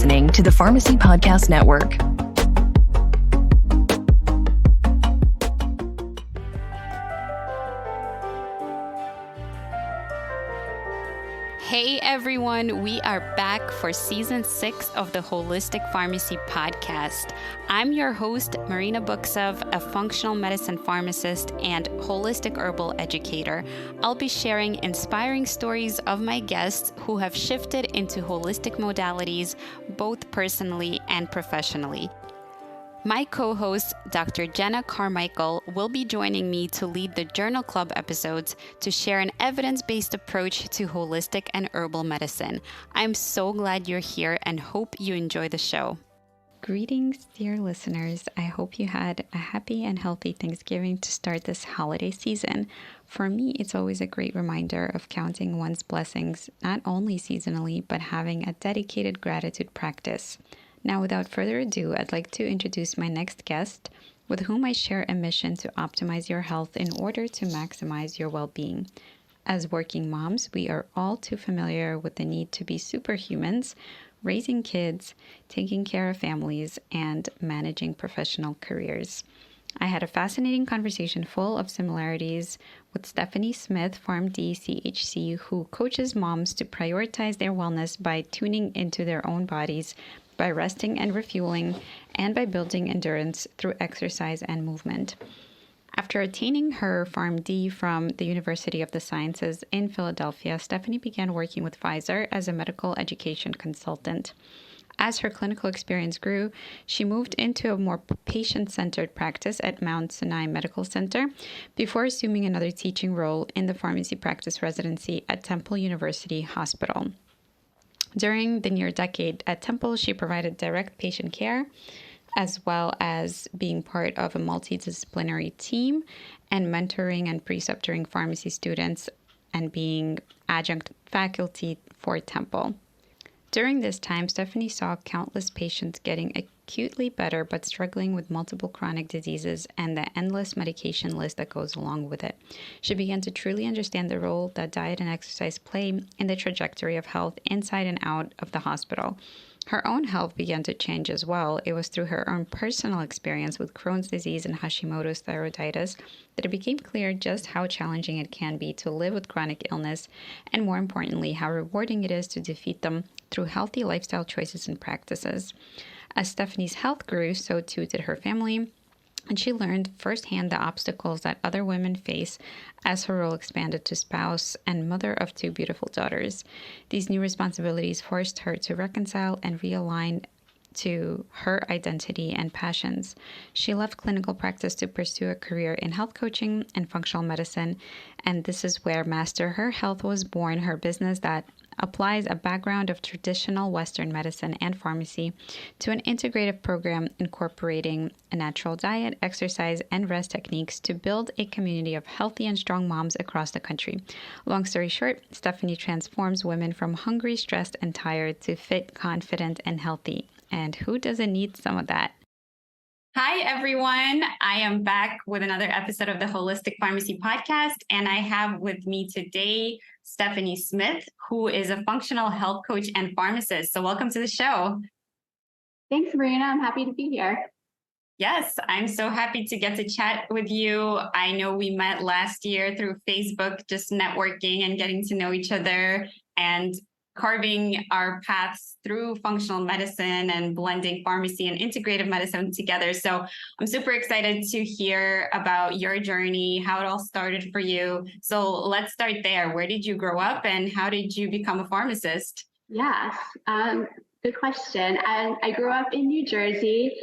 listening to the Pharmacy Podcast Network. Hey everyone, we are back for season 6 of the Holistic Pharmacy Podcast. I'm your host, Marina Buksov, a functional medicine pharmacist and holistic herbal educator. I'll be sharing inspiring stories of my guests who have shifted into holistic modalities, both personally and professionally. My co-host, Dr. Jenna Carmichael, will be joining me to lead the Journal Club episodes to share an evidence-based approach to holistic and herbal medicine. I'm so glad you're here and hope you enjoy the show. Greetings, dear listeners. I hope you had a happy and healthy Thanksgiving to start this holiday season. For me, it's always a great reminder of counting one's blessings, not only seasonally, but having a dedicated gratitude practice. Now, without further ado, I'd like to introduce my next guest, with whom I share a mission to optimize your health in order to maximize your well-being. As working moms, we are all too familiar with the need to be superhumans, raising kids, taking care of families, and managing professional careers. I had a fascinating conversation full of similarities with Stephanie Smith, PharmD CHC, who coaches moms to prioritize their wellness by tuning into their own bodies, by resting and refueling, and by building endurance through exercise and movement. After attaining her PharmD from the University of the Sciences in Philadelphia, Stephanie began working with Pfizer as a medical education consultant. As her clinical experience grew, she moved into a more patient-centered practice at Mount Sinai Medical Center before assuming another teaching role in the pharmacy practice residency at Temple University Hospital. During the near decade at Temple, she provided direct patient care, as well as being part of a multidisciplinary team and mentoring and preceptoring pharmacy students and being adjunct faculty for Temple. During this time, Stephanie saw countless patients getting acutely better but struggling with multiple chronic diseases and the endless medication list that goes along with it. She began to truly understand the role that diet and exercise play in the trajectory of health inside and out of the hospital. Her own health began to change as well. It was through her own personal experience with Crohn's disease and Hashimoto's thyroiditis that it became clear just how challenging it can be to live with chronic illness, and more importantly, how rewarding it is to defeat them through healthy lifestyle choices and practices. As Stephanie's health grew, so too did her family, and she learned firsthand the obstacles that other women face as her role expanded to spouse and mother of 2 beautiful daughters. These new responsibilities forced her to reconcile and realign to her identity and passions. She left clinical practice to pursue a career in health coaching and functional medicine, and this is where Master Her Health was born, her business that applies a background of traditional Western medicine and pharmacy to an integrative program incorporating a natural diet, exercise, and rest techniques to build a community of healthy and strong moms across the country. Long story short, Stephanie transforms women from hungry, stressed, and tired to fit, confident, and healthy. And who doesn't need some of that? Hi, everyone. I am back with another episode of the Holistic Pharmacy Podcast, and I have with me today Stephanie Smith, who is a functional health coach and pharmacist. So welcome to the show. Thanks, Marina. I'm happy to be here. Yes, I'm so happy to get to chat with you. I know we met last year through Facebook, just networking and getting to know each other and carving our paths through functional medicine and blending pharmacy and integrative medicine together. So I'm super excited to hear about your journey, how it all started for you. So let's start there. Where did you grow up and how did you become a pharmacist? Yeah, good question. I grew up in New Jersey,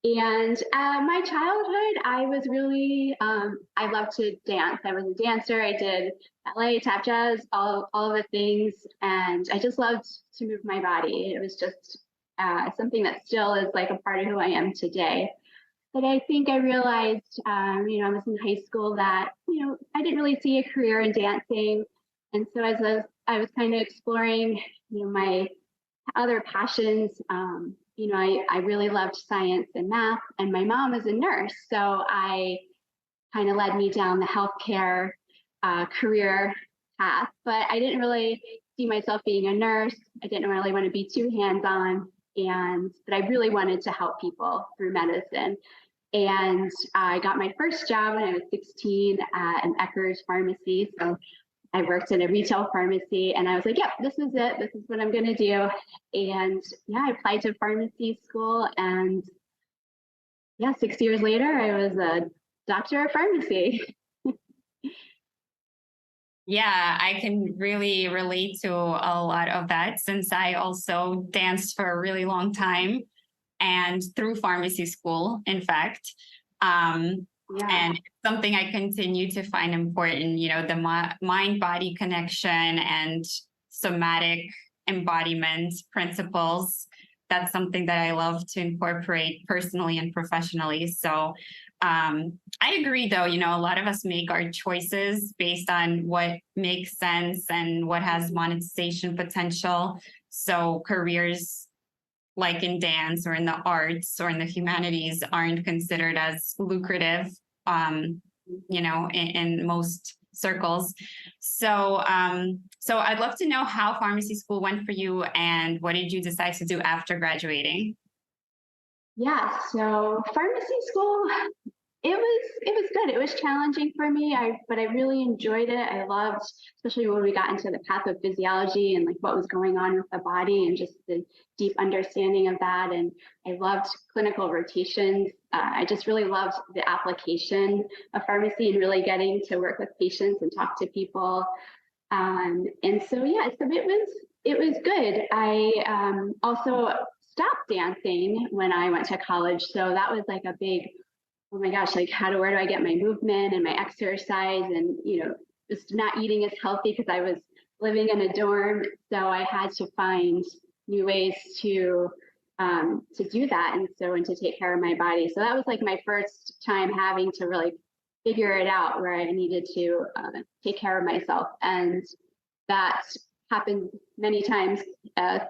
and my childhood, I was really, I loved to dance. I was a dancer. I did ballet, tap, jazz, all of the things. And I just loved to move my body. It was just something that still is like a part of who I am today. But I think I realized, I was in high school that, I didn't really see a career in dancing. And so as I was kind of exploring, my other passions, I really loved science and math, and my mom is a nurse. So I kind of led me down the healthcare career path, but I didn't really see myself being a nurse. I didn't really want to be too hands-on. but I really wanted to help people through medicine. And I got my first job when I was 16 at an Eckerd's pharmacy. So I worked in a retail pharmacy, and I was like, yep, this is it. This is what I'm going to do. And yeah, I applied to pharmacy school, and yeah, 6 years later, I was a doctor of pharmacy. Yeah, I can really relate to a lot of that since I also danced for a really long time and through pharmacy school, in fact. Yeah. And it's something I continue to find important, the mind-body connection and somatic embodiment principles. That's something that I love to incorporate personally and professionally. So I agree, though, a lot of us make our choices based on what makes sense and what has monetization potential. So careers like in dance or in the arts or in the humanities aren't considered as lucrative, in most circles. So I'd love to know how pharmacy school went for you and what did you decide to do after graduating? Yeah, so pharmacy school, it was good. It was challenging for me, but I really enjoyed it. I loved, especially when we got into the pathophysiology and like what was going on with the body and just the deep understanding of that. And I loved clinical rotations. I just really loved the application of pharmacy and really getting to work with patients and talk to people. And so yeah, so it was good. I also stopped dancing when I went to college, so that was like a big, oh my gosh, like where do I get my movement and my exercise, and just not eating as healthy because I was living in a dorm, so I had to find new ways to do that, and to take care of my body. So that was like my first time having to really figure it out, where I needed to take care of myself, and that happened many times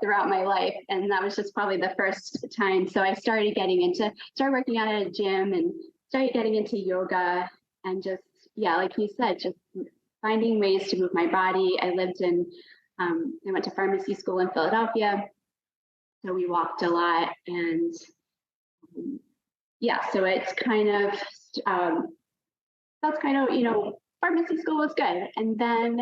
throughout my life, and that was just probably the first time. So I started working out at a gym and started getting into yoga, and just, yeah, like you said, just finding ways to move my body. I went to pharmacy school in Philadelphia, so we walked a lot, and yeah, so it's kind of that's kind of, pharmacy school was good. And then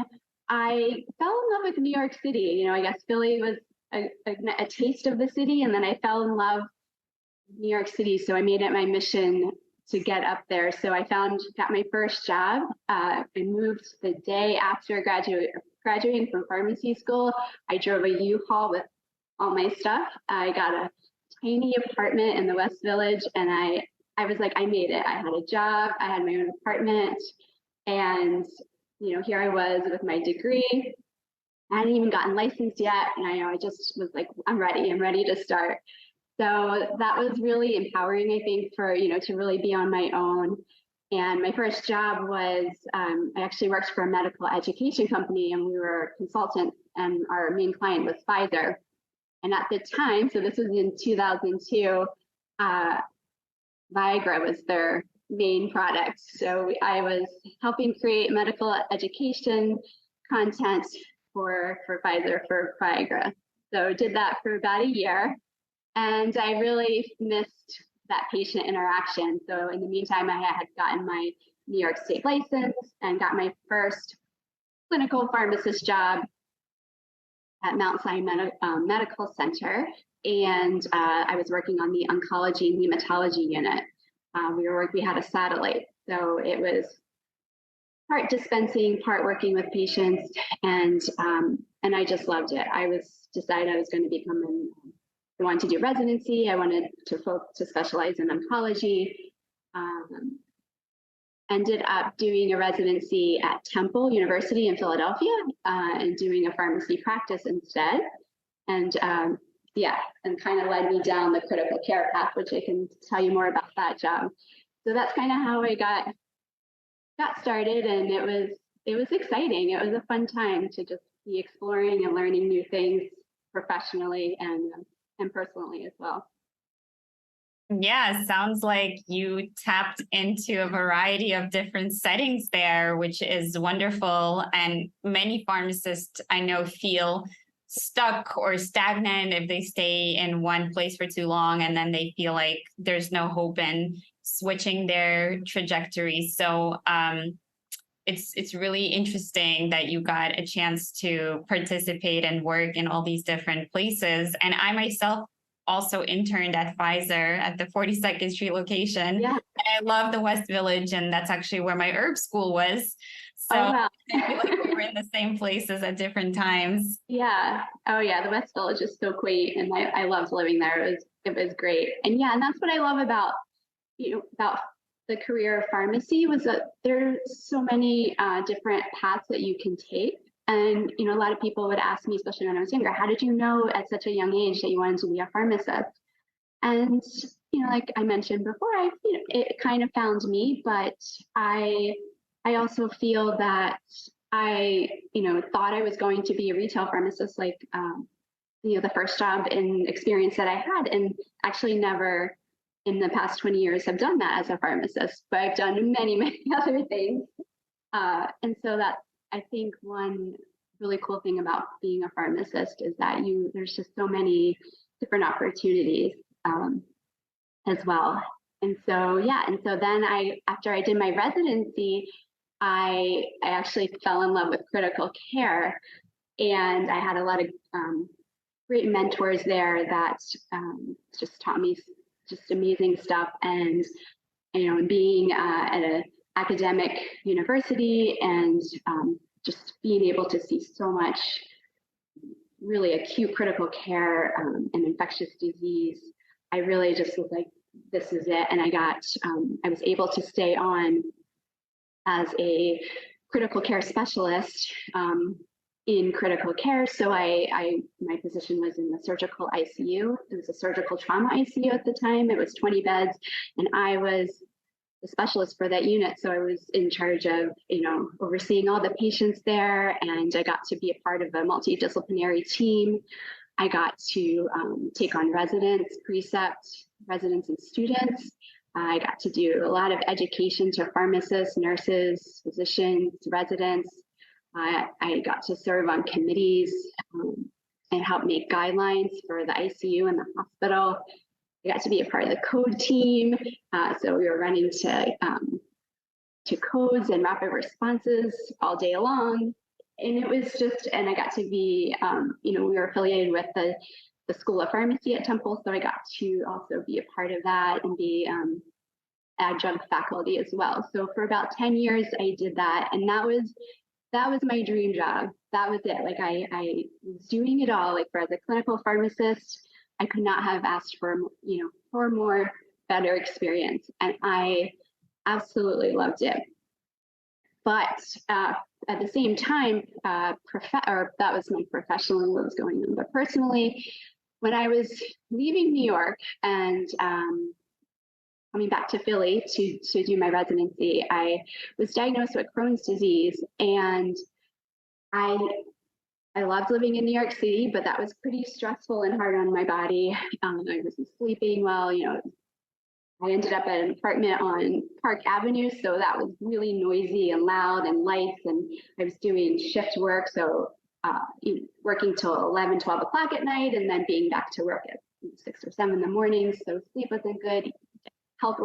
I fell in love with New York City. I guess Philly was a taste of the city, and then I fell in love with New York City. So I made it my mission to get up there. So I got my first job. I moved the day after graduating from pharmacy school. I drove a U-Haul with all my stuff. I got a tiny apartment in the West Village, and I was like, I made it. I had a job, I had my own apartment, and here I was with my degree. I hadn't even gotten licensed yet, and I just was like, I'm ready to start. So that was really empowering, I think, for to really be on my own. And my first job was I actually worked for a medical education company, and we were consultants, and our main client was Pfizer. And at the time, so this was in 2002, Viagra was their main product. So I was helping create medical education content for Pfizer for Viagra. So did that for about a year, and I really missed that patient interaction. So in the meantime, I had gotten my New York State license and got my first clinical pharmacist job at Mount Sinai Medical Center, and I was working on the oncology and hematology unit. We had a satellite, so it was part dispensing, part working with patients, and I just loved it. Decided I was going to I wanted to do residency. I wanted to specialize in oncology. Ended up doing a residency at Temple University in Philadelphia, and doing a pharmacy practice instead. And and kind of led me down the critical care path, which I can tell you more about that job. So that's kind of how I got started, and it was exciting. It was a fun time to just be exploring and learning new things professionally and personally as well. Yeah, sounds like you tapped into a variety of different settings there, which is wonderful. And many pharmacists I know feel stuck or stagnant if they stay in one place for too long, and then they feel like there's no hope in switching their trajectory. So it's really interesting that you got a chance to participate and work in all these different places. And I myself also interned at Pfizer at the 42nd Street location. Yeah. And I love the West Village, and that's actually where my herb school was. So Oh, wow. I feel like we were in the same places at different times. Yeah. Oh, yeah. The West Village is so quaint, and I loved living there. It was great. And yeah, and that's what I love about about the career of pharmacy, was that there's so many different paths that you can take. And a lot of people would ask me, especially when I was younger, how did you know at such a young age that you wanted to be a pharmacist? And like I mentioned before, it kind of found me, but I also feel that I thought I was going to be a retail pharmacist, like the first job and experience that I had, and actually never in the past 20 years have done that as a pharmacist, but I've done many, many other things. And so that, I think, one really cool thing about being a pharmacist is that there's just so many different opportunities as well. And so, yeah. And so then after I did my residency, I actually fell in love with critical care, and I had a lot of great mentors there that just taught me just amazing stuff. And being at an academic university, and just being able to see so much really acute critical care and infectious disease, I really just was like, this is it. And I was able to stay on as a critical care specialist in critical care. So my position was in the surgical ICU. It was a surgical trauma ICU at the time. It was 20 beds, and I was the specialist for that unit. So I was in charge of, overseeing all the patients there, and I got to be a part of a multidisciplinary team. I got to take on residents, residents and students. I got to do a lot of education to pharmacists, nurses, physicians, residents. I got to serve on committees and help make guidelines for the ICU and the hospital. I got to be a part of the code team. So we were running to codes and rapid responses all day long. And it was just, and I got to be, we were affiliated with the School of Pharmacy at Temple. So I got to also be a part of that and be adjunct faculty as well. So for about 10 years, I did that. And that was my dream job. That was it. Like I was doing it all. Like, for as a clinical pharmacist, I could not have asked for more better experience, and I absolutely loved it. But at the same time, that was my professional and what was going on. But personally, when I was leaving New York and coming back to Philly to do my residency, I was diagnosed with Crohn's disease, and I loved living in New York City, but that was pretty stressful and hard on my body. I wasn't sleeping well. I ended up at an apartment on Park Avenue, so that was really noisy and loud and lights, and I was doing shift work, so working till 11, 12 o'clock at night, and then being back to work at 6 or 7 in the morning. So sleep wasn't good. Health,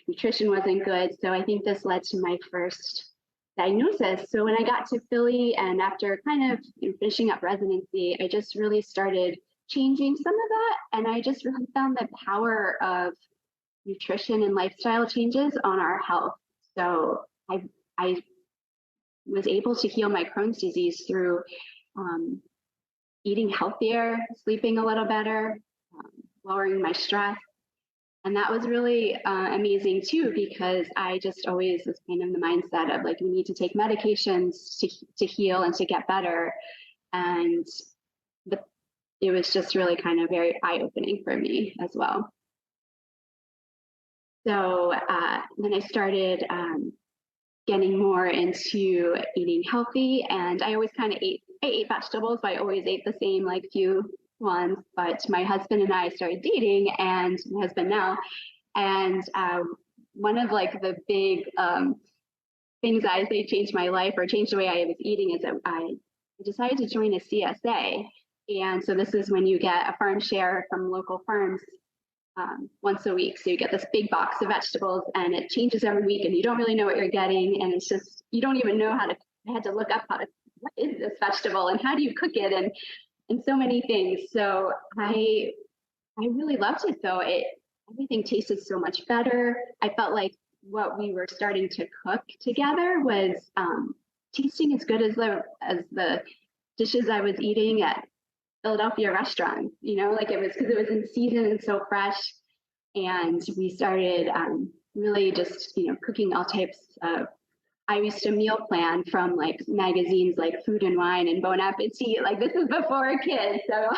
nutrition wasn't good. So I think this led to my first diagnosis. So when I got to Philly, and after kind of finishing up residency, I just really started changing some of that. And I just really found the power of nutrition and lifestyle changes on our health. So I was able to heal my Crohn's disease through eating healthier, sleeping a little better, lowering my stress. And that was really amazing too, because I just always was kind of the mindset of like, we need to take medications to heal and to get better. And it was just really kind of very eye-opening for me as well. So then I started getting more into eating healthy, and I always kind of ate vegetables, but I always ate the same few ones. But my husband and I started dating, and my husband now, and one of the big things I say changed my life or changed the way I was eating is that I decided to join a CSA. And so this is when you get a farm share from local farms once a week. So you get this big box of vegetables and it changes every week and you don't really know what you're getting. And it's just, you don't even know I had to look up what is this vegetable and how do you cook it and so many things. So I really loved it though. Everything tasted so much better. I felt like what we were starting to cook together was tasting as good as the dishes I was eating at Philadelphia restaurants, like it was because it was in season and so fresh. And we started really just, cooking all types of, I used to meal plan from like magazines like Food and Wine and Bon Appetit. Like this is before kids. So,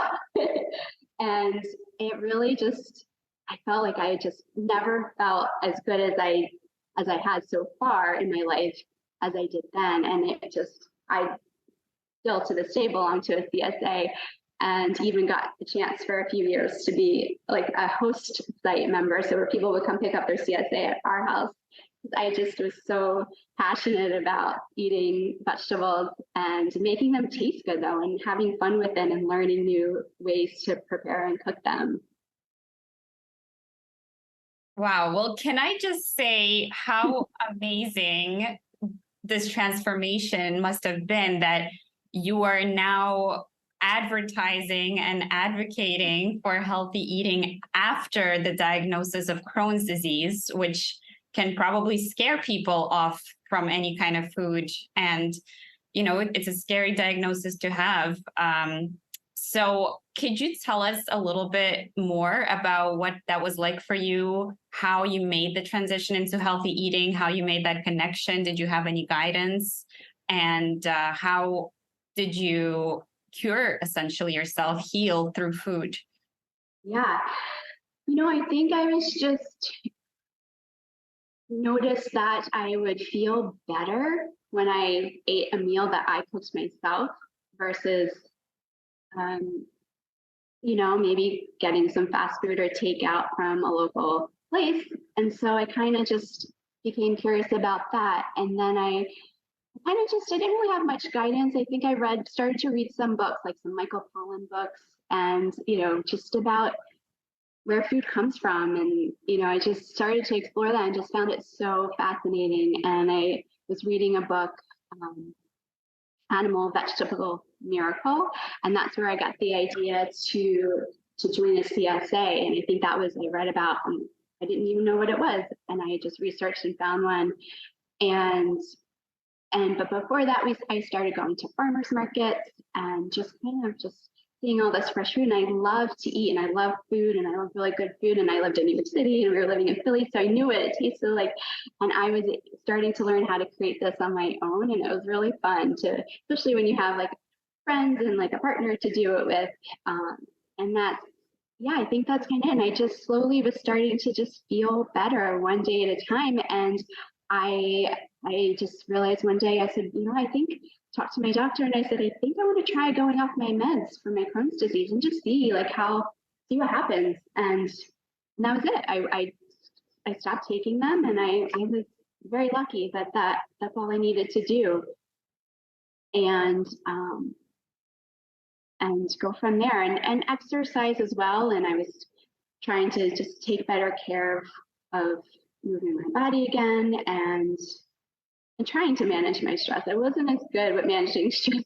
and it really just, I felt like I just never felt as good as I had so far in my life as I did then. And I still to this day belong to a CSA and even got the chance for a few years to be like a host site member. So where people would come pick up their CSA at our house. I just was so passionate about eating vegetables and making them taste good though, and having fun with them and learning new ways to prepare and cook them. Wow. Well, can I just say how amazing this transformation must have been that you are now advertising and advocating for healthy eating after the diagnosis of Crohn's disease, which can probably scare people off from any kind of food. And, it's a scary diagnosis to have. So could you tell us a little bit more about what that was like for you, how you made the transition into healthy eating, how you made that connection? Did you have any guidance? And how did you cure essentially yourself, heal through food? Yeah. I think I was just noticed that I would feel better when I ate a meal that I cooked myself versus, maybe getting some fast food or takeout from a local place. And so I kind of just became curious about that. And then I didn't really have much guidance. I think I started to read some books, like some Michael Pollan books, and, just about where food comes from. And, I just started to explore that and just found it so fascinating. And I was reading a book, Animal Vegetable Miracle. And that's where I got the idea to join a CSA. And I think I read about, I didn't even know what it was. And I just researched and found one. But before that, I started going to farmers markets and just kind of just seeing all this fresh food. And I love to eat and I love food and I love really good food. And I lived in New York City and we were living in Philly. So I knew what it tasted like. And I was starting to learn how to create this on my own. And it was really fun especially when you have like friends and like a partner to do it with. And I think that's kind of it. And I just slowly was starting to just feel better one day at a time. And I just realized one day, I said, talked to my doctor and I said, I think I want to try going off my meds for my Crohn's disease and just see what happens. And that was it. I stopped taking them and I was very lucky that that's all I needed to do. And go from there and exercise as well. And I was trying to just take better care of moving my body again and trying to manage my stress. I wasn't as good with managing stress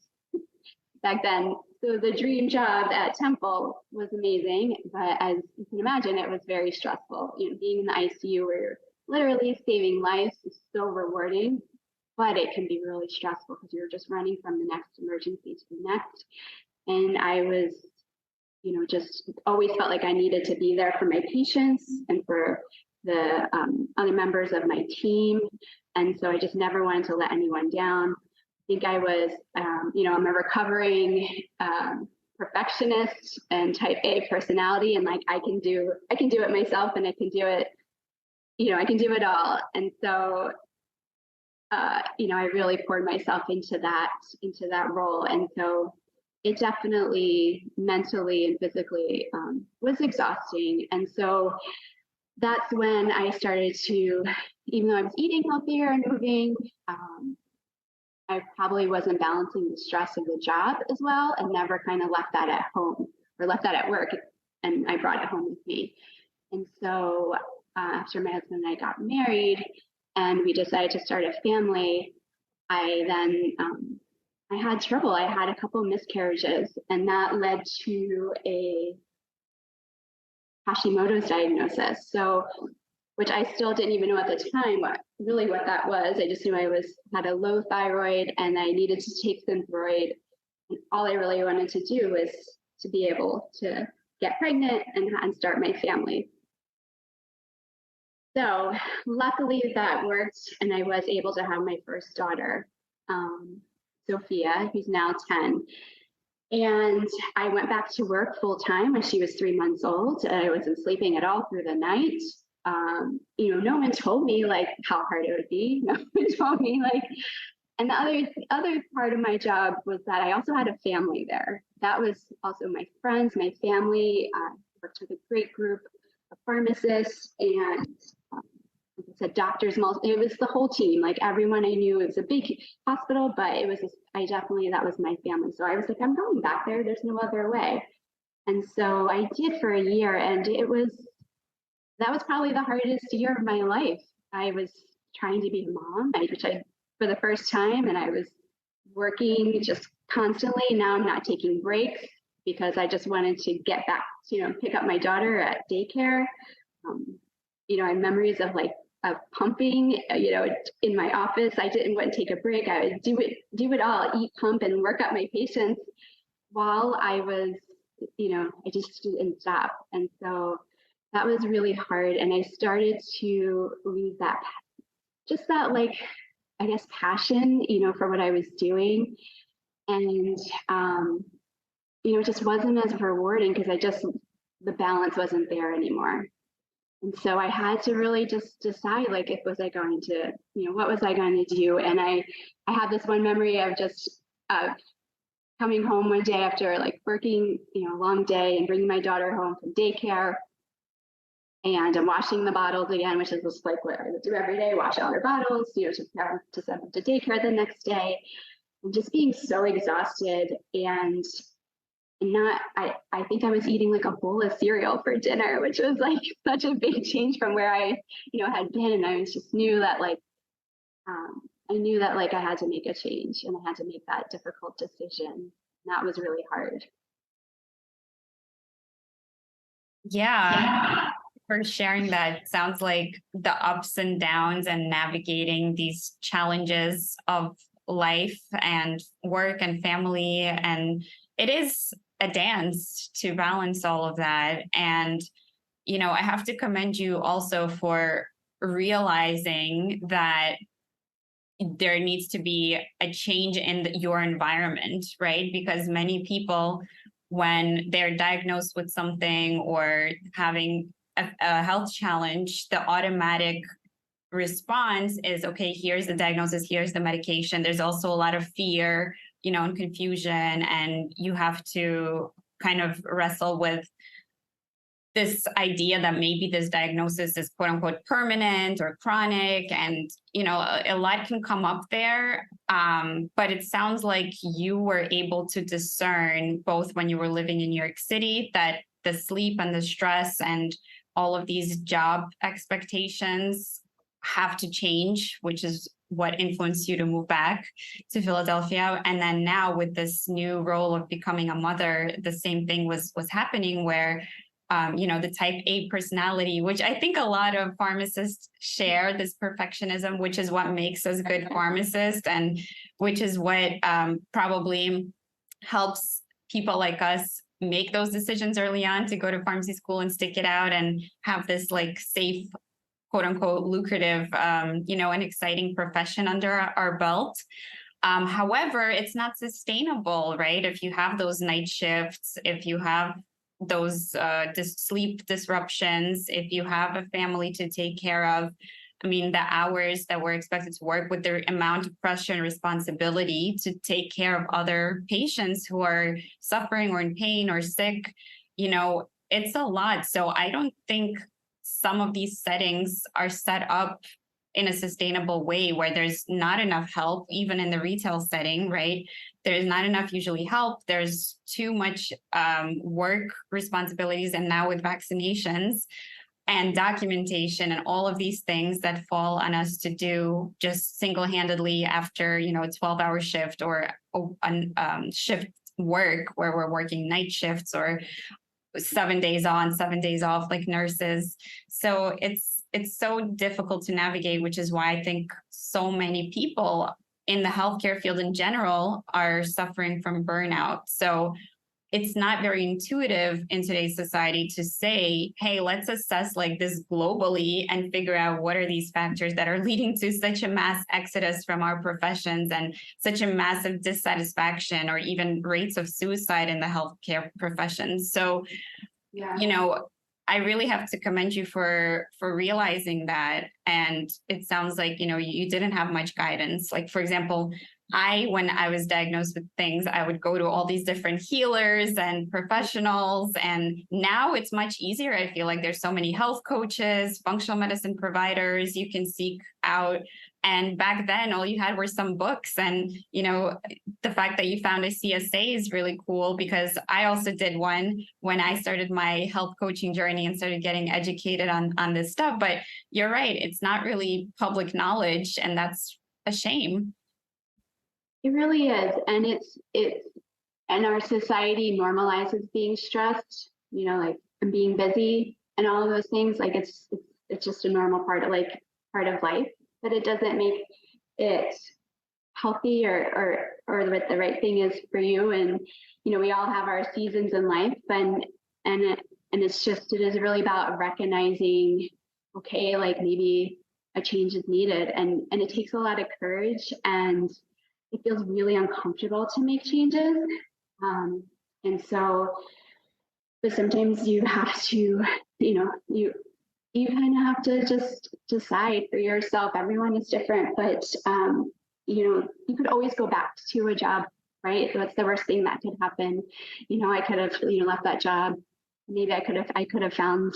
back then. So the dream job at Temple was amazing, but as you can imagine, it was very stressful. Being in the ICU where you're literally saving lives is so rewarding, but it can be really stressful because you're just running from the next emergency to the next. And I was, just always felt like I needed to be there for my patients and for the other members of my team. And so I just never wanted to let anyone down. I think I was, I'm a recovering perfectionist and type A personality. And like, I can do it myself and I can do it, I can do it all. And so, I really poured myself into that role. And so it definitely mentally and physically was exhausting. And so that's when I started to, even though I was eating healthier and moving, I probably wasn't balancing the stress of the job as well, and never kind of left that at home or left that at work. And I brought it home with me. And so after my husband and I got married and we decided to start a family, I then I had trouble. I had a couple of miscarriages, and that led to a Hashimoto's diagnosis. So, which I still didn't even know at the time what that was. I just knew I had a low thyroid and I needed to take Synthroid. And all I really wanted to do was to be able to get pregnant and start my family. So luckily that worked, and I was able to have my first daughter, Sophia, who's now 10. And I went back to work full time when she was 3 months old. I wasn't sleeping at all through the night. No one told me like how hard it would be. No one told me like, and the other part of my job was that I also had a family there. That was also my friends, my family. I worked with a great group of pharmacists and like I said, doctors. It was the whole team, like everyone I knew. It was a big hospital, but it was that was my family. So I was like, I'm going back there. There's no other way. And so I did for a year, and that was probably the hardest year of my life. I was trying to be a mom, which I for the first time, and I was working just constantly. Now I'm not taking breaks because I just wanted to get back, pick up my daughter at daycare. I have memories of pumping, in my office. I didn't want to take a break. I would do it all, eat, pump, and work up my patients while I was, I just didn't stop. And so that was really hard. And I started to lose that I guess, passion, for what I was doing. And, it just wasn't as rewarding because the balance wasn't there anymore. And so I had to really just decide, what was I going to do? And I have this one memory of just coming home one day after working, a long day and bringing my daughter home from daycare. And I'm washing the bottles again, which is just what I would do every day, wash all her bottles, to send them to daycare the next day. And just being so exhausted and I think I was eating a bowl of cereal for dinner, which was such a big change from where I, had been. And I just knew that I knew that I had to make a change and I had to make that difficult decision. And that was really hard. Yeah. For sharing that. Sounds like the ups and downs and navigating these challenges of life and work and family. And it is a dance to balance all of that. And, I have to commend you also for realizing that there needs to be a change in your environment, right? Because many people, when they're diagnosed with something or having a health challenge, the automatic response is, okay, here's the diagnosis, here's the medication. There's also a lot of fear, and confusion, and you have to kind of wrestle with this idea that maybe this diagnosis is quote unquote permanent or chronic, and a lot can come up there. But it sounds like you were able to discern, both when you were living in New York City, that the sleep and the stress and all of these job expectations have to change, which is what influenced you to move back to Philadelphia. And then now with this new role of becoming a mother, the same thing was happening where, the type A personality, which I think a lot of pharmacists share, this perfectionism, which is what makes us good pharmacists and which is what probably helps people like us make those decisions early on to go to pharmacy school and stick it out and have this safe, quote unquote, lucrative, an exciting profession under our belt. However, it's not sustainable, right? If you have those night shifts, if you have those sleep disruptions, if you have a family to take care of, the hours that we're expected to work with, the amount of pressure and responsibility to take care of other patients who are suffering or in pain or sick, it's a lot. So I don't think some of these settings are set up in a sustainable way where there's not enough help, even in the retail setting, right? There's not enough usually help. There's too much work responsibilities. And now with vaccinations and documentation and all of these things that fall on us to do just single-handedly after, a 12-hour shift or shift work where we're working night shifts or 7 days on, 7 days off, like nurses. So it's so difficult to navigate, which is why I think so many people in the healthcare field in general are suffering from burnout. So it's not very intuitive in today's society to say, hey, let's assess like this globally and figure out what are these factors that are leading to such a mass exodus from our professions and such a massive dissatisfaction or even rates of suicide in the healthcare professions. So, I really have to commend you for realizing that. And it sounds like, you didn't have much guidance. Like, for example, when I was diagnosed with things, I would go to all these different healers and professionals. And now it's much easier. I feel like there's so many health coaches, functional medicine providers you can seek out. And back then, all you had were some books. And, the fact that you found a CSA is really cool because I also did one when I started my health coaching journey and started getting educated on this stuff. But you're right. It's not really public knowledge. And that's a shame. It really is. And and our society normalizes being stressed, like and being busy and all of those things. Like it's just a normal part of life, but it doesn't make it healthy or what the right thing is for you. And, we all have our seasons in life and it is really about recognizing, okay, like maybe a change is needed and it takes a lot of courage and it feels really uncomfortable to make changes. But sometimes you have to, you kind of have to just decide for yourself. Everyone is different, but, you could always go back to a job, right? What's the worst thing that could happen? I could have, left that job. Maybe I could have found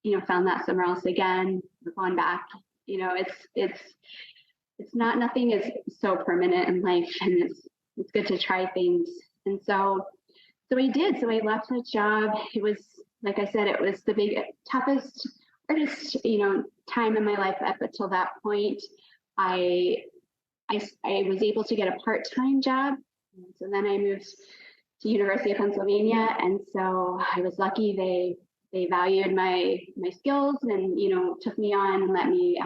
that somewhere else again, gone back. It's not, nothing is so permanent in life, and it's good to try things. And so I did. So I left that job. It was, like I said, it was the toughest, hardest, time in my life up until that point. I was able to get a part-time job. So then I moved to University of Pennsylvania, and so I was lucky. They valued my skills and took me on and let me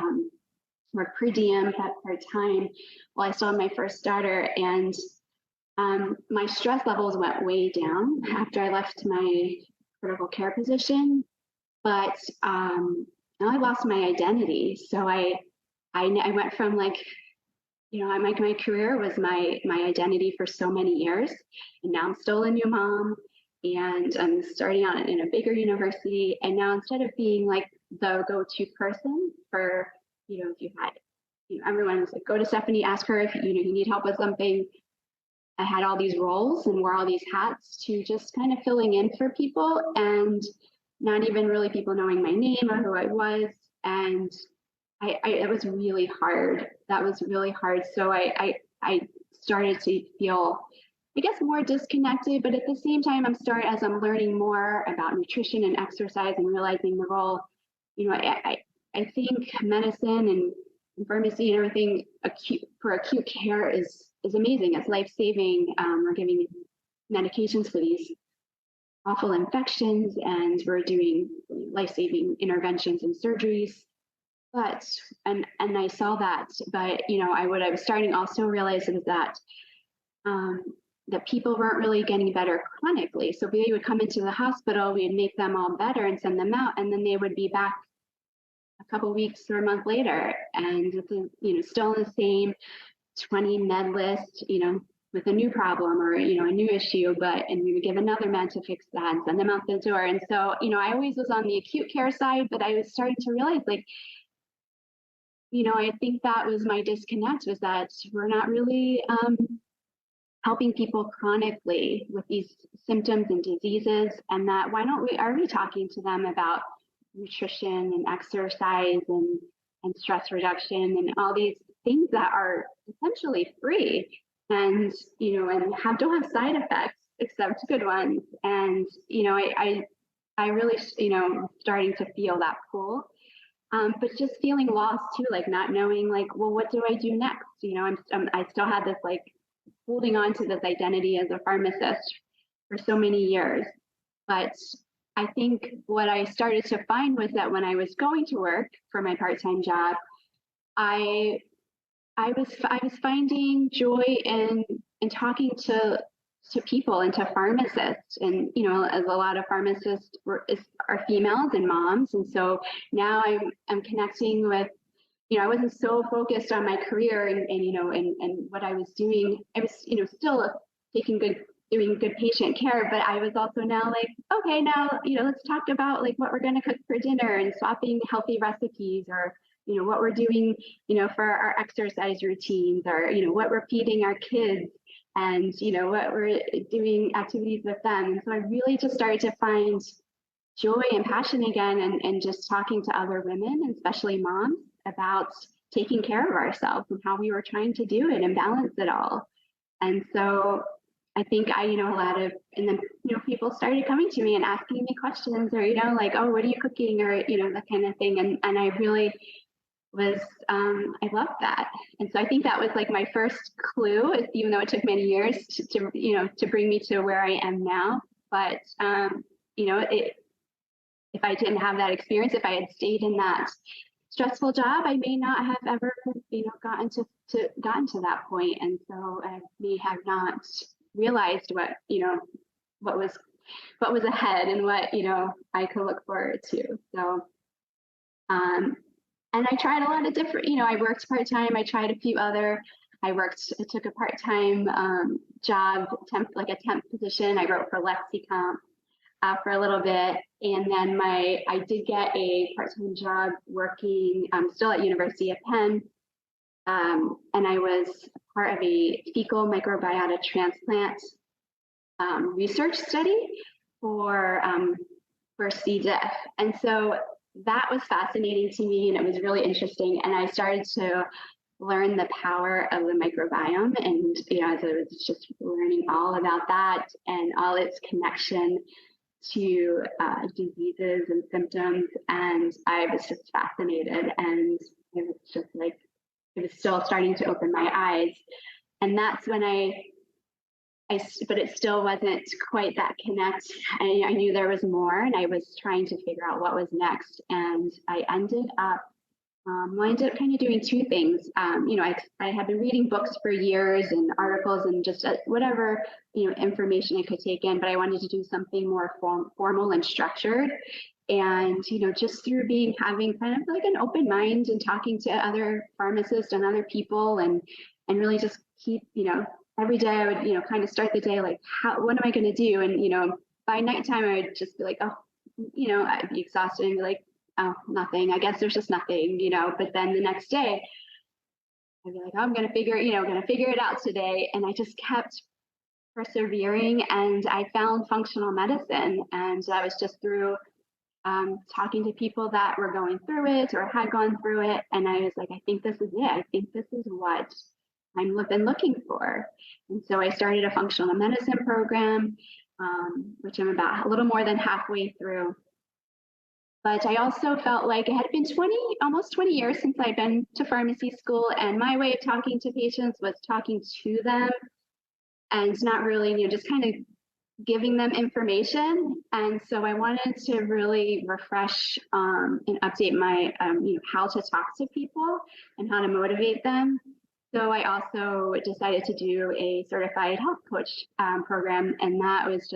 work per diem part-time while I still had my first daughter. And my stress levels went way down after I left my critical care position, but I lost my identity. So I went from my career was my identity for so many years, and now I'm still a new mom, and I'm starting out in a bigger university. And now instead of being like the go-to person for, if you had, everyone was like, go to Stephanie, ask her if you need help with something. I had all these roles and wore all these hats to just kind of filling in for people and not even really people knowing my name or who I was. And it was really hard. That was really hard. So I started to feel, I guess, more disconnected, but at the same time, as I'm learning more about nutrition and exercise and realizing the role, I think medicine and pharmacy and everything for acute care is amazing. It's life-saving. We're giving medications for these awful infections, and we're doing life-saving interventions and surgeries. But and I saw that, but what I was starting to also realize is that that people weren't really getting better chronically. So they would come into the hospital, we'd make them all better and send them out, and then they would be back a couple of weeks or a month later, and still in the same 20 med list, with a new problem or a new issue, and we would give another med to fix that and send them out the door. And so I always was on the acute care side, but I was starting to realize I think that was my disconnect, was that we're not really helping people chronically with these symptoms and diseases, and that are we talking to them about nutrition and exercise and stress reduction and all these things that are essentially free and, and don't have side effects except good ones. And, I really, starting to feel that pull. But just feeling lost too, like not knowing, like, well, what do I do next? I still had this like holding on to this identity as a pharmacist for so many years. But I think what I started to find was that when I was going to work for my part-time job, I was finding joy in talking to people and to pharmacists, and as a lot of pharmacists are females and moms, and so now I'm connecting with, I wasn't so focused on my career and what I was doing. I was still doing good patient care, but I was also now like, okay, now let's talk about like what we're going to cook for dinner and swapping healthy recipes, or what we're doing for our exercise routines, or what we're feeding our kids, and what we're doing activities with them. And so I really just started to find joy and passion again, and just talking to other women, and especially moms, about taking care of ourselves and how we were trying to do it and balance it all. And so I think a lot of, and then people started coming to me and asking me questions, or like, oh, what are you cooking, or that kind of thing. And I really was, I loved that. And so I think that was like my first clue, even though it took many years to bring me to where I am now. But if I didn't have that experience, if I had stayed in that stressful job, I may not have ever gotten to that point. And so I may have not realized what was ahead, and what I could look forward to. So and I tried a lot of different, I worked part-time. I tried a few other, I took a part-time job, like a temp position. I wrote for LexiComp for a little bit. And then I did get a part-time job working still at University of Penn. And I was part of a fecal microbiota transplant research study for C. diff. And so that was fascinating to me, and it was really interesting. And I started to learn the power of the microbiome, and as I was just learning all about that and all its connection to diseases and symptoms, and I was just fascinated, and it was just like, it was still starting to open my eyes. And that's when but it still wasn't quite that connect. I knew there was more, and I was trying to figure out what was next. And I ended up kind of doing two things. I had been reading books for years and articles and just whatever, information I could take in, but I wanted to do something more formal and structured. And, just through having kind of like an open mind and talking to other pharmacists and other people, and really just keep, every day I would, kind of start the day like, what am I going to do? And, by nighttime, I would just be like, oh, I'd be exhausted and be like, oh, nothing. I guess there's just nothing, But then the next day, I'd be like, oh, I'm going to figure it out today. And I just kept persevering, and I found functional medicine. And that was just through talking to people that were going through it or had gone through it. And I was like, I think this is it. I think this is what I've been looking for. And so I started a functional medicine program, which I'm about a little more than halfway through. But I also felt like it had been almost 20 years since I'd been to pharmacy school, and my way of talking to patients was talking to them and not really, just kind of giving them information. And so I wanted to really refresh and update my, how to talk to people and how to motivate them. So I also decided to do a certified health coach program, and that was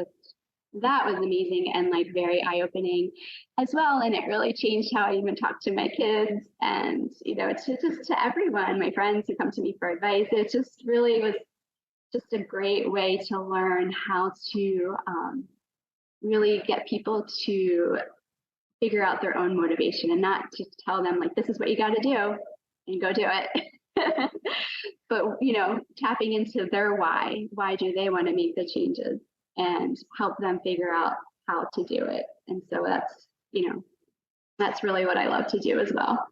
amazing and like very eye-opening as well. And it really changed how I even talk to my kids, and it's just to everyone, my friends who come to me for advice. It just really was just a great way to learn how to really get people to figure out their own motivation, and not just tell them like, this is what you got to do and go do it. But tapping into their why do they want to make the changes, and help them figure out how to do it. And so that's really what I love to do as well.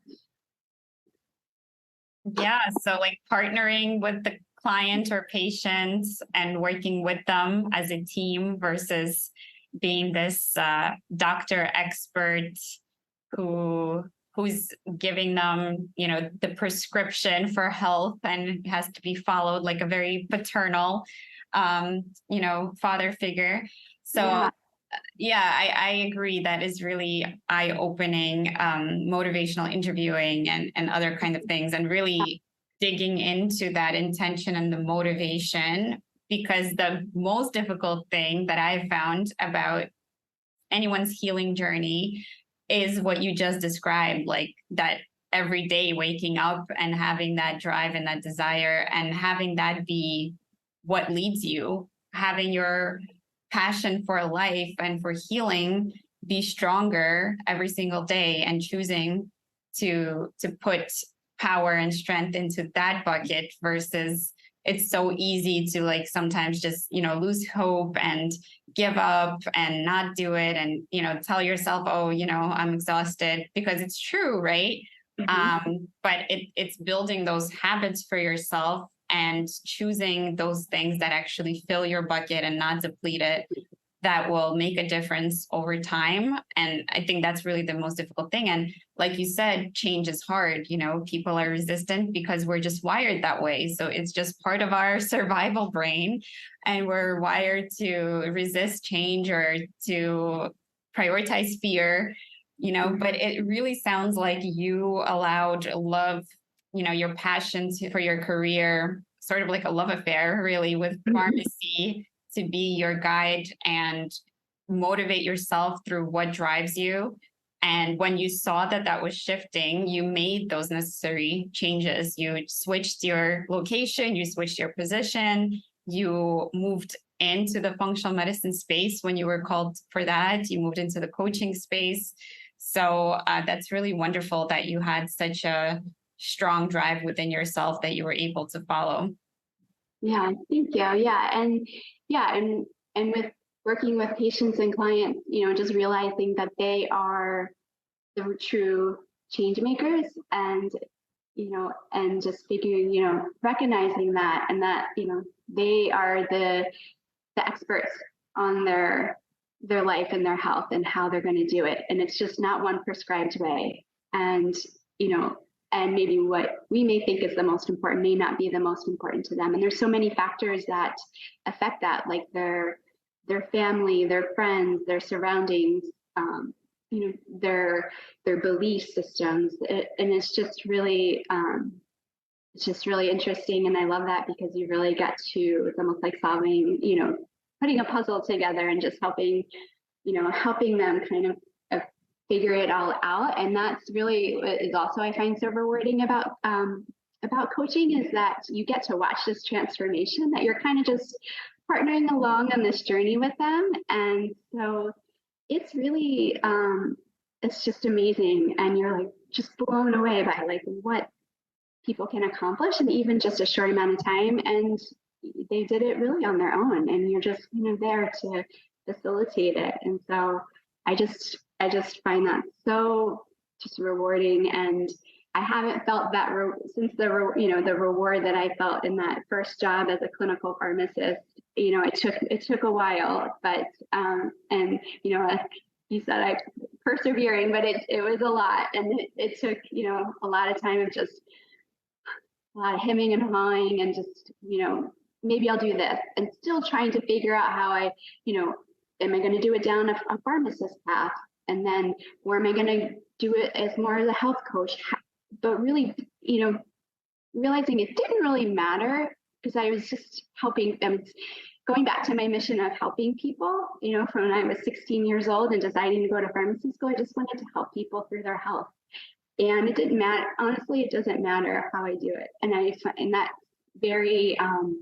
Yeah. So like partnering with the client or patient and working with them as a team versus being this doctor expert who who's giving them, the prescription for health and it has to be followed like a very paternal, father figure. So Yeah. yeah, I agree. That is really eye-opening, motivational interviewing and other kind of things, and really digging into that intention and the motivation. Because the most difficult thing that I've found about anyone's healing journey is what you just described, like that every day waking up and having that drive and that desire and having that be what leads you, having your passion for life and for healing be stronger every single day and choosing to put power and strength into that bucket versus it's so easy to like sometimes just lose hope and give up and not do it and tell yourself, oh, I'm exhausted, because it's true, right? But it's building those habits for yourself and choosing those things that actually fill your bucket and not deplete it, that will make a difference over time. And I think that's really the most difficult thing. And like you said, change is hard. People are resistant because we're just wired that way. So it's just part of our survival brain. And we're wired to resist change or to prioritize fear, but it really sounds like you allowed love, your passion for your career, sort of like a love affair, really, with pharmacy to be your guide and motivate yourself through what drives you. And when you saw that that was shifting, you made those necessary changes. You switched your location, you switched your position, you moved into the functional medicine space when you were called for that, you moved into the coaching space. So that's really wonderful that you had such a strong drive within yourself that you were able to follow. Yeah, thank you. And with working with patients and clients, just realizing that they are the true change makers, and and just figuring, recognizing that, and that they are the experts on their life and their health and how they're going to do it, and it's just not one prescribed way. And and maybe what we may think is the most important may not be the most important to them. And there's so many factors that affect that, like their family, their friends, their surroundings, their belief systems. And it's just really interesting. And I love that because you really get to, it's almost like solving, putting a puzzle together and just helping them kind of figure it all out. And that's really is also I find so rewarding about coaching, is that you get to watch this transformation, that you're kind of just partnering along on this journey with them. And so it's really it's just amazing, and you're like just blown away by like what people can accomplish in even just a short amount of time. And they did it really on their own, and you're just there to facilitate it. And so I just find that so just rewarding. And I haven't felt that since the reward that I felt in that first job as a clinical pharmacist. It took a while, but and like you said, I persevering, but it was a lot, and it took a lot of time of just a lot of hemming and hawing, and just maybe I'll do this, and still trying to figure out how I am I going to do it down a pharmacist path, and then where am I going to do it as more as a health coach? But really, realizing it didn't really matter, because I was just helping them. Going back to my mission of helping people, from when I was 16 years old and deciding to go to pharmacy school, I just wanted to help people through their health. And it didn't matter. Honestly, it doesn't matter how I do it. And that's very, I don't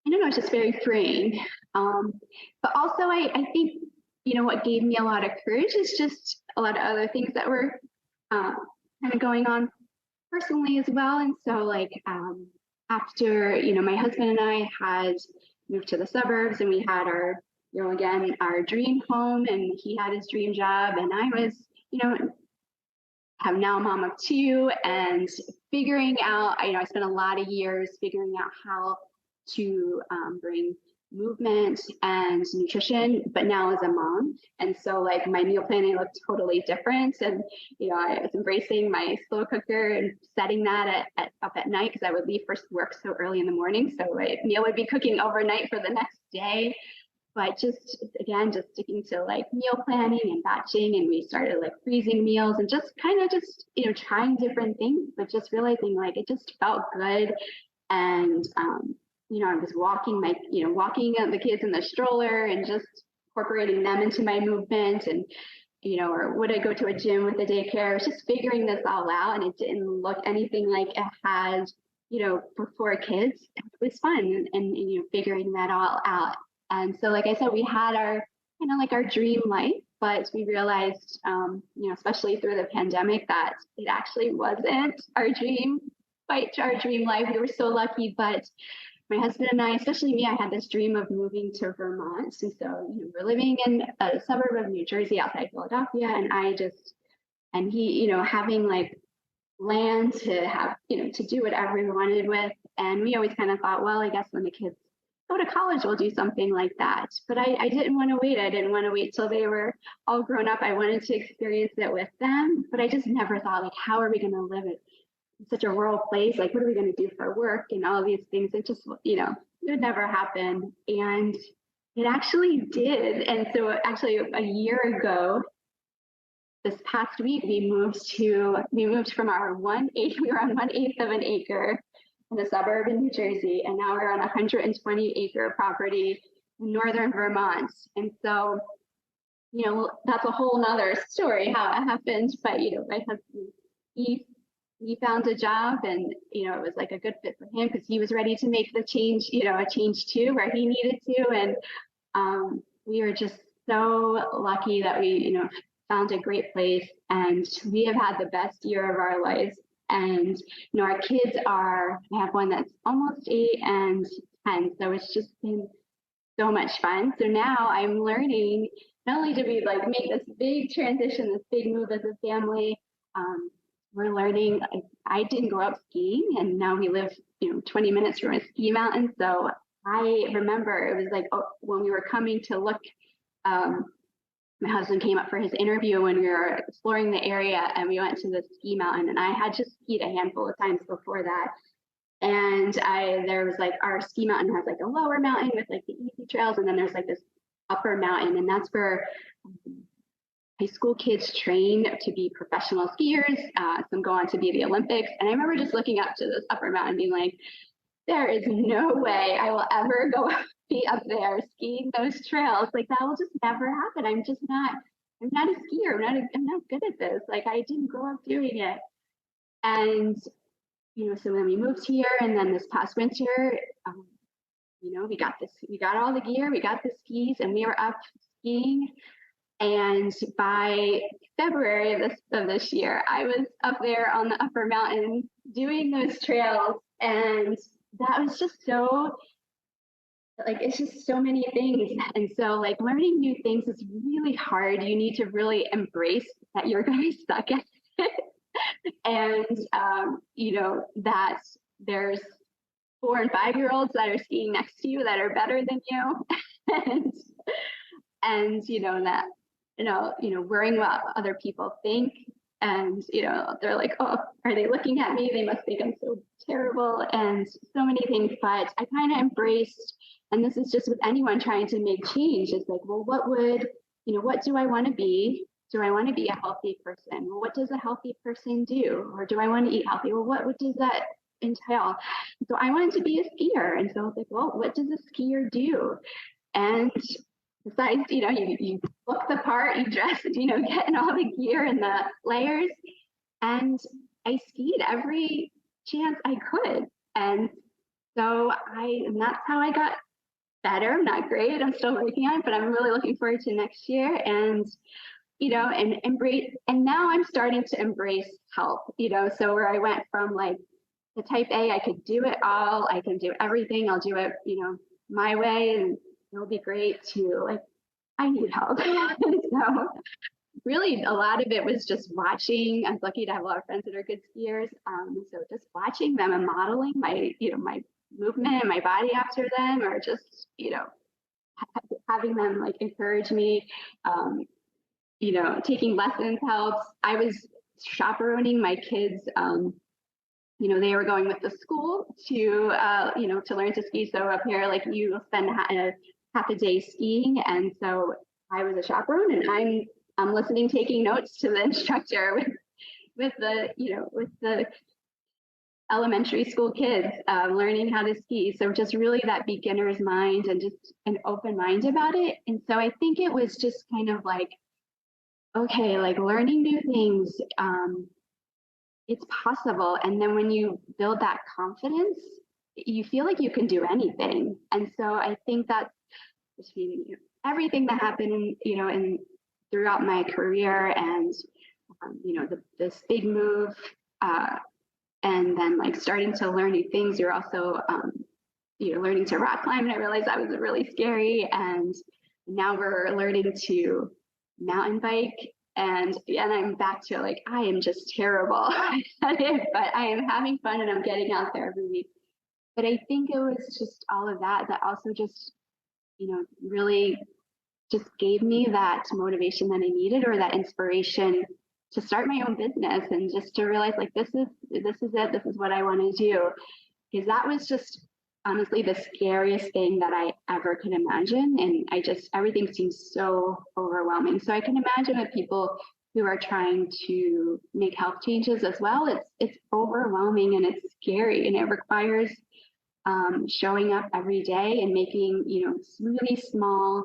know, it's just very freeing. But also I think, what gave me a lot of courage is just a lot of other things that were kind of going on personally as well. And so after, my husband and I had moved to the suburbs, and we had our, our dream home, and he had his dream job, and I was, I'm now a mom of two, and figuring out, I spent a lot of years figuring out how to bring movement and nutrition, but now as a mom. And so like my meal planning looked totally different. And, I was embracing my slow cooker and setting that up at night because I would leave for work so early in the morning. So my meal would be cooking overnight for the next day. But just sticking to like meal planning and batching, and we started like freezing meals and just kind of trying different things, but just realizing like it just felt good. And I was walking the kids in the stroller and just incorporating them into my movement, and or would I go to a gym with the daycare? I was just figuring this all out, and it didn't look anything like it had for 4 kids. It was fun, and figuring that all out. And so, like I said, we had our our dream life, but we realized, especially through the pandemic, that it actually wasn't our dream life. We were so lucky, but my husband and I, especially me, I had this dream of moving to Vermont. And so, we're living in a suburb of New Jersey outside Philadelphia, and he, having like land to have, to do whatever we wanted with. And we always kind of thought, well, I guess when the kids go to college, we'll do something like that. But I didn't want to wait. I didn't want to wait till they were all grown up. I wanted to experience it with them, but I just never thought like, how are we going to live it in such a rural place? Like, what are we going to do for work and all these things? It just, it would never happen. And it actually did. And so actually a year ago, this past week, we moved from our 1/8, we were on 1/8 of an acre in a suburb in New Jersey, and now we're on a 120-acre property in northern Vermont. And so, that's a whole nother story how it happened. But my husband, he found a job, and it was like a good fit for him because he was ready to make the change, a change too, where he needed to. And we were just so lucky that we, found a great place, and we have had the best year of our lives. And our kids I have one that's almost 8 and 10, so it's just been so much fun. So now I'm learning, not only did we like make this big transition, this big move as a family, we're learning. I didn't grow up skiing, and now we live 20 minutes from a ski mountain. So I remember it was like when we were coming to look, my husband came up for his interview when we were exploring the area, and we went to the ski mountain, and I had just skied a handful of times before that. And there was like, our ski mountain has like a lower mountain with like the easy trails, and then there's like this upper mountain, and that's where high school kids train to be professional skiers. Some go on to be the Olympics. And I remember just looking up to this upper mountain being like, there is no way I will ever be up there skiing those trails. Like, that will just never happen. I'm not a skier. I'm not good at this. Like, I didn't grow up doing it. And, so when we moved here, and then this past winter, we got all the gear, we got the skis, and we were up skiing. And by February of this year, I was up there on the upper mountain doing those trails. And that was just so, like, it's just so many things. And so, like, learning new things is really hard. You need to really embrace that you're going to suck at it. And, that there's 4 and 5-year-olds that are skiing next to you that are better than you. and that, worrying what other people think. And, they're like, oh, are they looking at me? They must think I'm so terrible, and so many things. But I kind of embraced, and this is just with anyone trying to make change, it's like, well, what do I want to be? Do I want to be a healthy person? Well, what does a healthy person do? Or do I want to eat healthy? Well, what does that entail? So I wanted to be a skier. And so I was like, well, what does a skier do? And besides, you look the part, you dress, getting all the gear and the layers. And I skied every chance I could. And so and that's how I got better. I'm not great. I'm still working on it, but I'm really looking forward to next year. And, and embrace. And now I'm starting to embrace health, so where I went from like the type A, I could do it all. I can do everything. I'll do it, my way, and it'll be great, to like, I need help. So really a lot of it was just watching. I'm lucky to have a lot of friends that are good skiers. So just watching them and modeling my movement and my body after them, or just, having them like encourage me. Taking lessons helps. I was chaperoning my kids. They were going with the school to learn to ski. So up here, like you spend half a day skiing, and so I was a chaperone, and I'm listening, taking notes to the instructor with the elementary school kids learning how to ski. So just really that beginner's mind and just an open mind about it. And so I think it was just kind of like, okay, like learning new things, it's possible. And then when you build that confidence, you feel like you can do anything. And so I think that's everything that happened, and throughout my career, and this big move, and then like starting to learn new things. You're also learning to rock climb, and I realized that was really scary. And now we're learning to mountain bike, and I'm back to like, I am just terrible at it, but I am having fun and I'm getting out there every week. But I think it was just all of that also just, really just gave me that motivation that I needed, or that inspiration to start my own business, and just to realize like, this is it. This is what I want to do. Because that was just honestly the scariest thing that I ever could imagine. And everything seems so overwhelming. So I can imagine with people who are trying to make health changes as well, it's overwhelming and it's scary, and it requires showing up every day and making, really small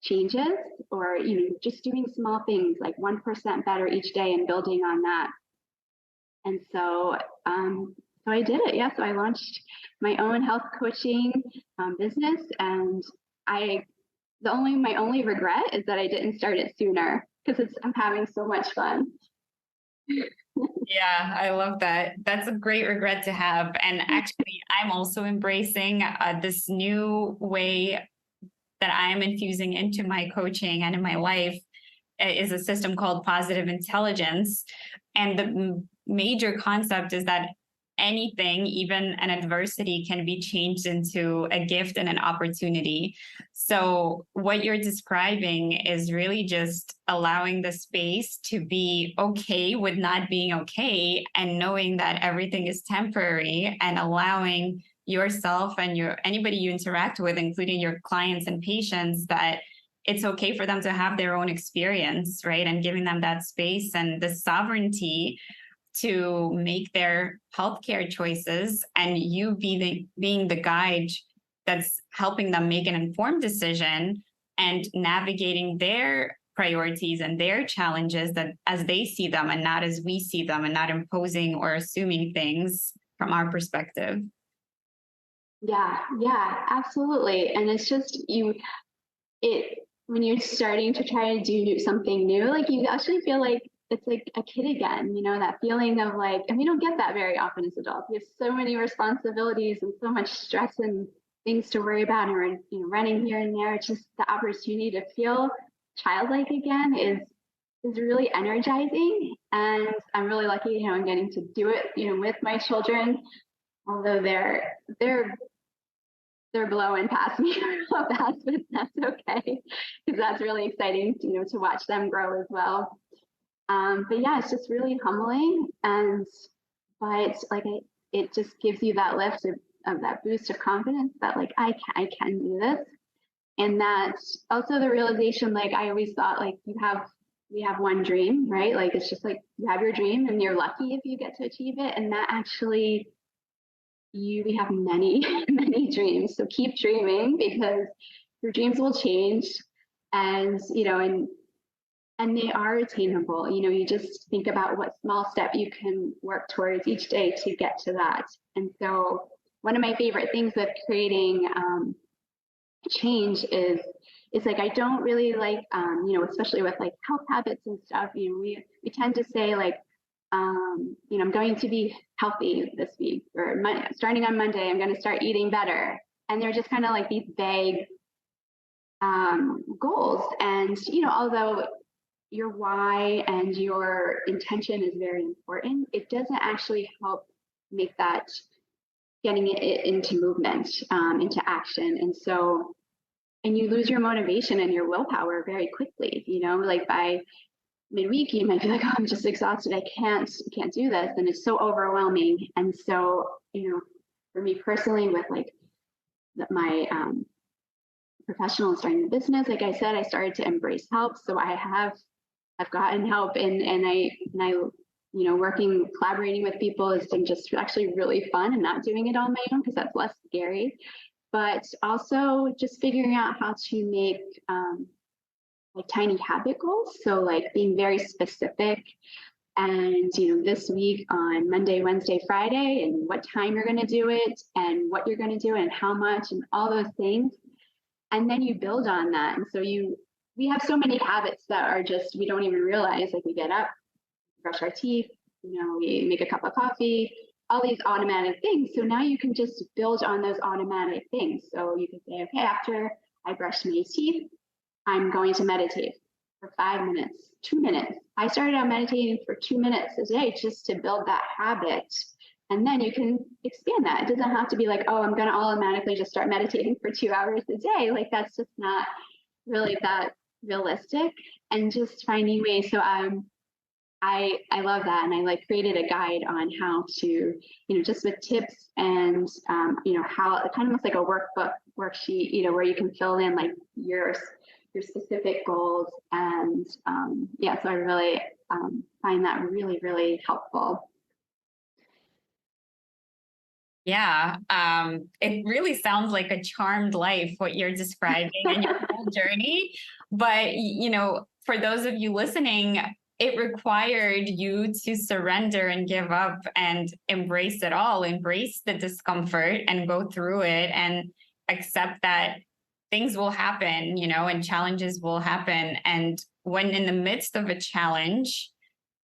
changes, or, just doing small things like 1% better each day and building on that. And so, so I did it. Yeah. So I launched my own health coaching business, and my only regret is that I didn't start it sooner, because I'm having so much fun. Yeah, I love that. That's a great regret to have. And actually, I'm also embracing this new way that I'm infusing into my coaching and in my life is a system called positive intelligence. And the major concept is that anything, even an adversity, can be changed into a gift and an opportunity. So what you're describing is really just allowing the space to be okay with not being okay, and knowing that everything is temporary, and allowing yourself and anybody you interact with, including your clients and patients, that it's okay for them to have their own experience, right? And giving them that space and the sovereignty to make their healthcare choices, and you being the guide that's helping them make an informed decision and navigating their priorities and their challenges that as they see them and not as we see them, and not imposing or assuming things from our perspective. Yeah, absolutely. And it's just when you're starting to try to do something new, like you actually feel like it's like a kid again, that feeling of like, and we don't get that very often as adults. We have so many responsibilities and so much stress and things to worry about, and we're running here and there. It's just the opportunity to feel childlike again is really energizing. And I'm really lucky, I'm getting to do it, with my children, although they're blowing past me real fast, but that's okay, because that's really exciting, to watch them grow as well. But yeah, it's just really humbling, but like it just gives you that lift of that boost of confidence that like I can do this. And that's also the realization, like I always thought, like we have one dream, right? Like it's just like you have your dream and you're lucky if you get to achieve it. And that actually, we have many, many dreams. So keep dreaming, because your dreams will change, and and they are attainable. You just think about what small step you can work towards each day to get to that. And so one of my favorite things with creating change is like, I don't really like, especially with like health habits and stuff, we tend to say like, I'm going to be healthy this week, or starting on Monday, I'm going to start eating better. And they're just kind of like these vague goals. And, although your why and your intention is very important, it doesn't actually help make that getting it into movement, into action. And you lose your motivation and your willpower very quickly, like by midweek, you might be like, oh, I'm just exhausted. I can't do this. And it's so overwhelming. And so, for me personally, with like my professional and starting the business, like I said, I started to embrace help. So I've gotten help, and I working, collaborating with people has been just actually really fun, and not doing it on my own because that's less scary. But also just figuring out how to make like tiny habit goals. So like being very specific, and this week on Monday, Wednesday, Friday, and what time you're going to do it, and what you're going to do, and how much, and all those things. And then you build on that. And so we have so many habits that are just, we don't even realize, like we get up, brush our teeth, we make a cup of coffee, all these automatic things. So now you can just build on those automatic things. So you can say, okay, after I brush my teeth, I'm going to meditate for 5 minutes, 2 minutes. I started out meditating for 2 minutes a day just to build that habit. And then you can expand that. It doesn't have to be like, oh, I'm going to automatically just start meditating for 2 hours a day. Like that's just not really that realistic. And just finding ways. So I love that. And I like created a guide on how to, just with tips and, how it kind of looks like a worksheet, where you can fill in like your specific goals. And so I really find that really, really helpful. Yeah, it really sounds like a charmed life, what you're describing and your whole journey. But, for those of you listening, it required you to surrender and give up and embrace it all, embrace the discomfort and go through it and accept that things will happen, and challenges will happen. And when in the midst of a challenge,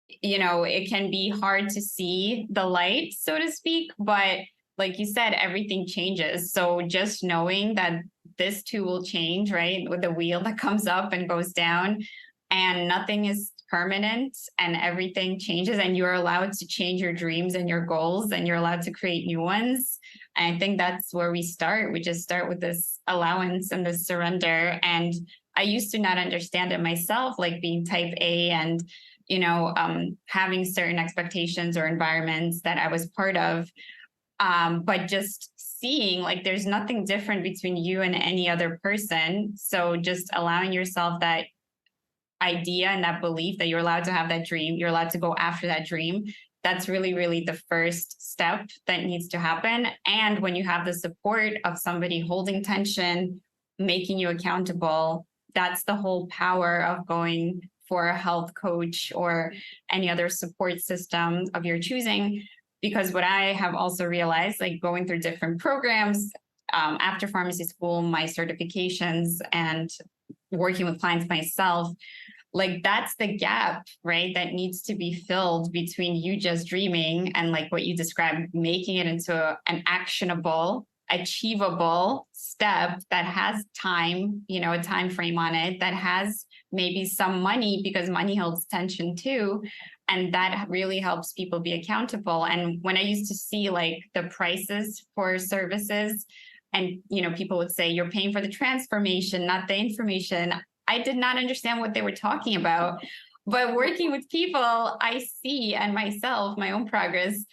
it can be hard to see the light, so to speak, but like you said, everything changes. So just knowing that this too will change, right? With the wheel that comes up and goes down, and nothing is permanent, and everything changes, and you're allowed to change your dreams and your goals, and you're allowed to create new ones. And I think that's where we start. We just start with this allowance and this surrender. And I used to not understand it myself, like being type A and, having certain expectations or environments that I was part of. But just seeing like there's nothing different between you and any other person. So just allowing yourself that idea and that belief that you're allowed to have that dream, you're allowed to go after that dream. That's really, really the first step that needs to happen. And when you have the support of somebody holding tension, making you accountable, that's the whole power of going for a health coach or any other support system of your choosing. Because what I have also realized, like going through different programs after pharmacy school, my certifications, and working with clients myself, like that's the gap, right? That needs to be filled between you just dreaming and like what you described, making it into an actionable, achievable step that has time, a time frame on it, that has maybe some money, because money holds tension too. And that really helps people be accountable. And when I used to see like the prices for services, and people would say, you're paying for the transformation, not the information, I did not understand what they were talking about. But working with people, I see, and myself, my own progress,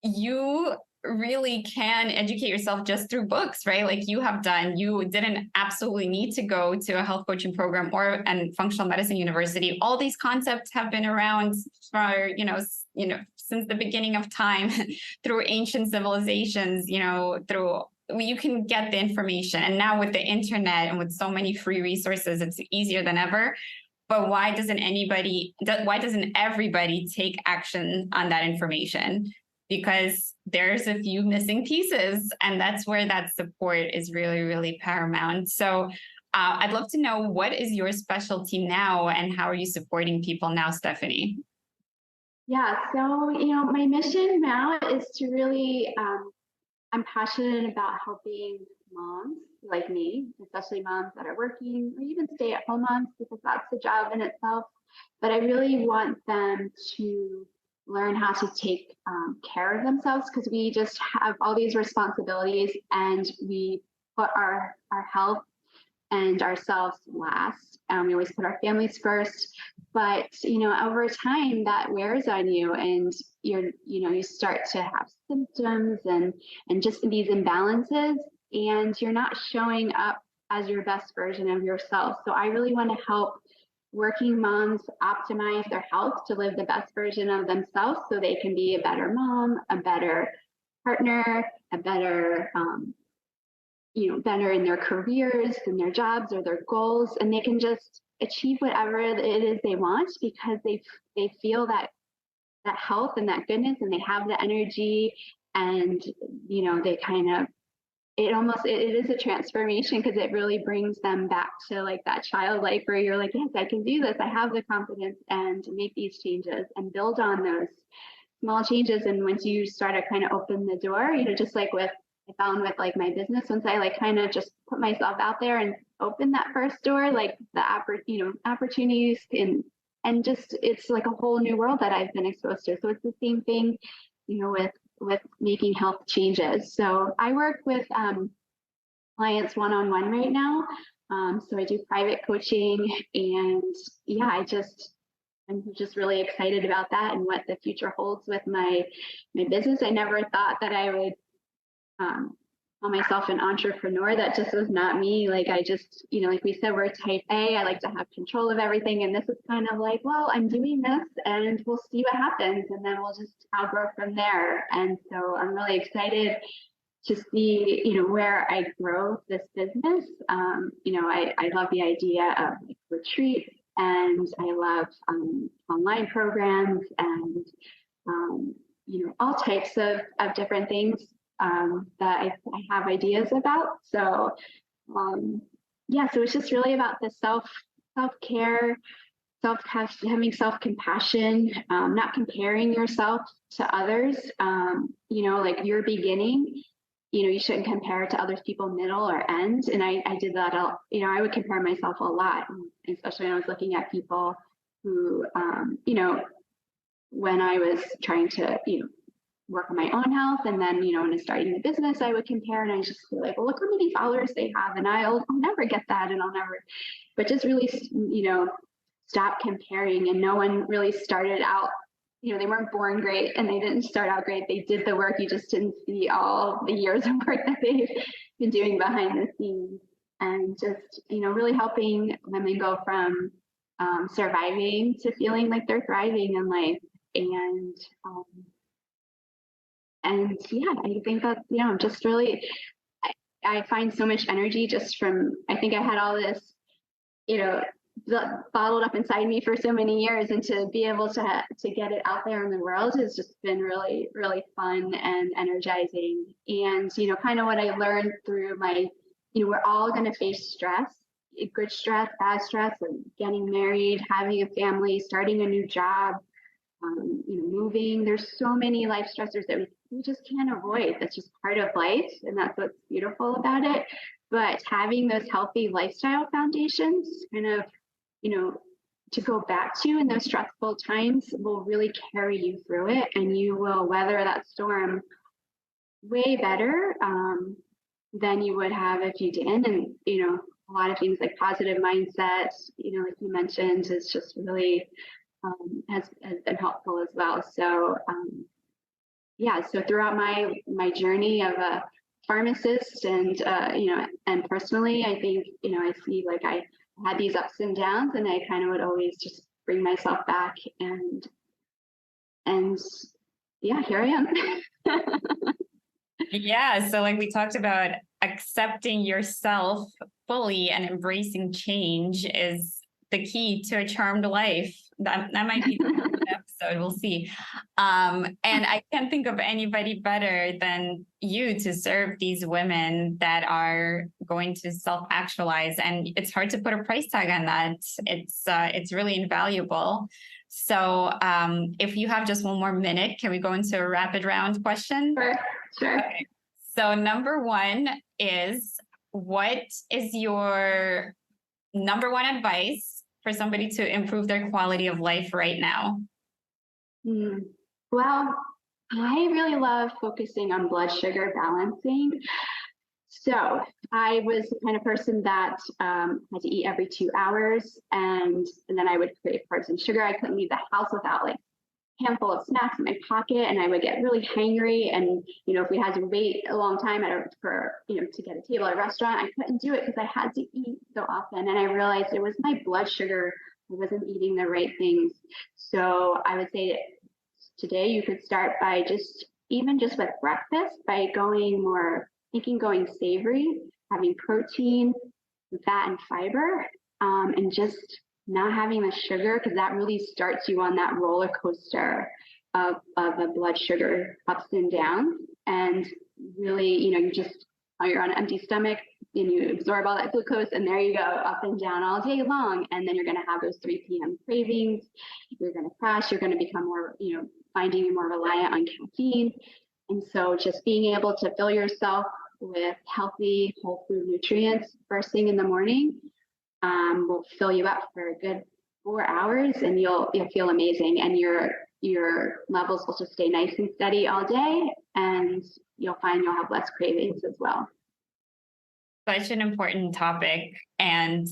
you really can educate yourself just through books, right? Like you have done. You didn't absolutely need to go to a health coaching program or a functional medicine university. All these concepts have been around for, since the beginning of time, through ancient civilizations, you can get the information. And now with the internet and with so many free resources, it's easier than ever. But why doesn't everybody take action on that information? Because there's a few missing pieces, and that's where that support is really, really paramount. So I'd love to know, what is your specialty now, and how are you supporting people now, Stephanie? Yeah, so, my mission now is to really, I'm passionate about helping moms like me, especially moms that are working or even stay-at-home moms, because that's a job in itself. But I really want them to learn how to take care of themselves, because we just have all these responsibilities and we put our health and ourselves last. We always put our families first, but over time that wears on you, and you start to have symptoms and just these imbalances, and you're not showing up as your best version of yourself. So I really want to help working moms optimize their health to live the best version of themselves, so they can be a better mom, a better partner, a better better in their careers and their jobs or their goals, and they can just achieve whatever it is they want, because they feel that health and that goodness, and they have the energy, and they kind of, it is a transformation, because it really brings them back to like that childlike, where you're like, yes, I can do this, I have the confidence, and make these changes and build on those small changes. And once you start to kind of open the door, just like I found with like my business, once I like kind of just put myself out there and open that first door, like the opportunities and just, it's like a whole new world that I've been exposed to. So it's the same thing, with making health changes. So I work with clients one-on-one right now. So I do private coaching, and yeah, I'm just really excited about that and what the future holds with my business. I never thought that I would call myself an entrepreneur. That just was not me. Like I just, like we said, we're type A. I like to have control of everything. And this is kind of like, well, I'm doing this and we'll see what happens. And then I'll grow from there. And so I'm really excited to see, where I grow this business. I love the idea of like retreats, and I love online programs, and, all types of different things that I have ideas about. So, so it's just really about the self-care, having self-compassion, not comparing yourself to others. Like you're beginning, you shouldn't compare to other people middle or end. And I did that. I would compare myself a lot, especially when I was looking at people who, when I was trying to, work on my own health. And then, when I was starting the business, I would compare, and I just feel like, well, look how many followers they have. And I'll never get that. And but just really, stop comparing. And no one really started out, they weren't born great, and they didn't start out great. They did the work. You just didn't see all the years of work that they've been doing behind the scenes, and just, really helping women go from surviving to feeling like they're thriving in life. And yeah, I think that, just really, I find so much energy just from, I think I had all this, bottled up inside me for so many years, and to be able to get it out there in the world has just been really, really fun and energizing. And, kind of what I learned through my, we're all going to face stress, good stress, bad stress, and getting married, having a family, starting a new job, moving. There's so many life stressors that we just can't avoid. That's just part of life, and that's what's beautiful about it. But having those healthy lifestyle foundations, kind of, to go back to in those stressful times, will really carry you through it, and you will weather that storm way better than you would have if you didn't. And, a lot of things like positive mindset, like you mentioned, is just really has been helpful as well. So, so throughout my journey of a pharmacist, and and personally, I think, I see like I had these ups and downs, and I kind of would always just bring myself back, and yeah, here I am. Yeah. So like we talked about, accepting yourself fully and embracing change is the key to a charmed life. That might be the episode. We'll see. And I can't think of anybody better than you to serve these women that are going to self-actualize. And it's hard to put a price tag on that. It's really invaluable. So if you have just one more minute, can we go into a rapid round question? Sure. Okay. So number one is, what is your number one advice for somebody to improve their quality of life right now? Hmm. Well, I really love focusing on blood sugar balancing. So I was the kind of person that had to eat every 2 hours, and then I would crave carbs and sugar. I couldn't leave the house without like a handful of snacks in my pocket, and I would get really hangry. And if we had to wait a long time to get a table at a restaurant, I couldn't do it because I had to eat so often. And I realized it was my blood sugar. I wasn't eating the right things. So I would say today you could start by just with breakfast by going savory, having protein, fat, and fiber, and just not having the sugar, because that really starts you on that roller coaster of the blood sugar ups and downs. And really, you're on an empty stomach and you absorb all that glucose, and there you go, up and down all day long. And then you're going to have those 3 p.m. cravings. You're going to crash. You're going to become more, finding you more reliant on caffeine. And so just being able to fill yourself with healthy whole food nutrients first thing in the morning will fill you up for a good 4 hours, and you'll feel amazing, and your levels will just stay nice and steady all day, and you'll find you'll have less cravings as well. Such an important topic, and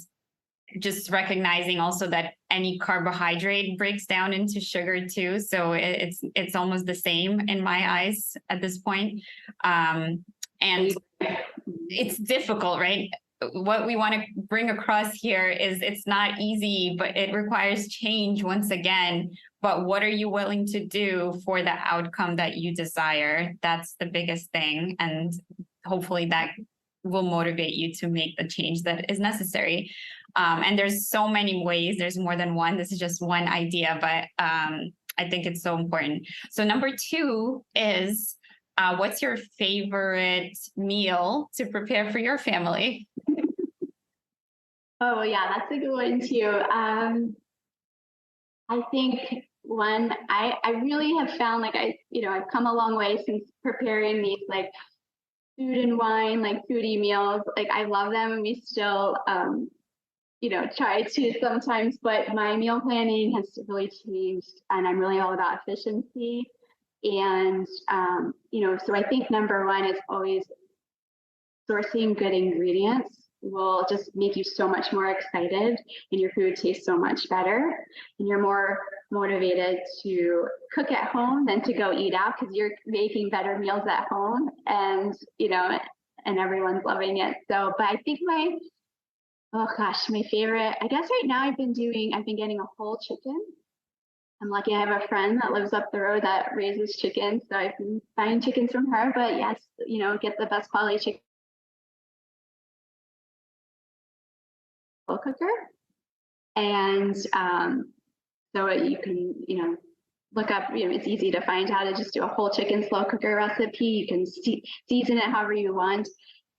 just recognizing also that any carbohydrate breaks down into sugar too. So it's almost the same in my eyes at this point. And it's difficult, right? What we want to bring across here is it's not easy, but it requires change once again. But what are you willing to do for the outcome that you desire? That's the biggest thing. And hopefully that will motivate you to make the change that is necessary. And there's so many ways. There's more than one. This is just one idea, but I think it's so important. So number 2 is, what's your favorite meal to prepare for your family? Oh yeah, that's a good one too. I think one I really have found like I've come a long way since preparing these like food and wine, like foodie meals. Like I love them, and we still try to sometimes, but my meal planning has really changed, and I'm really all about efficiency. And so I think number 1 is always sourcing good ingredients will just make you so much more excited, and your food tastes so much better, and you're more motivated to cook at home than to go eat out, because you're making better meals at home, and everyone's loving it. So, but I think my favorite, I guess right now I've been getting a whole chicken. I'm lucky I have a friend that lives up the road that raises chickens, so I've been buying chickens from her. But yes, get the best quality chicken cooker. And so you can, look up, it's easy to find how to just do a whole chicken slow cooker recipe. You can season it however you want.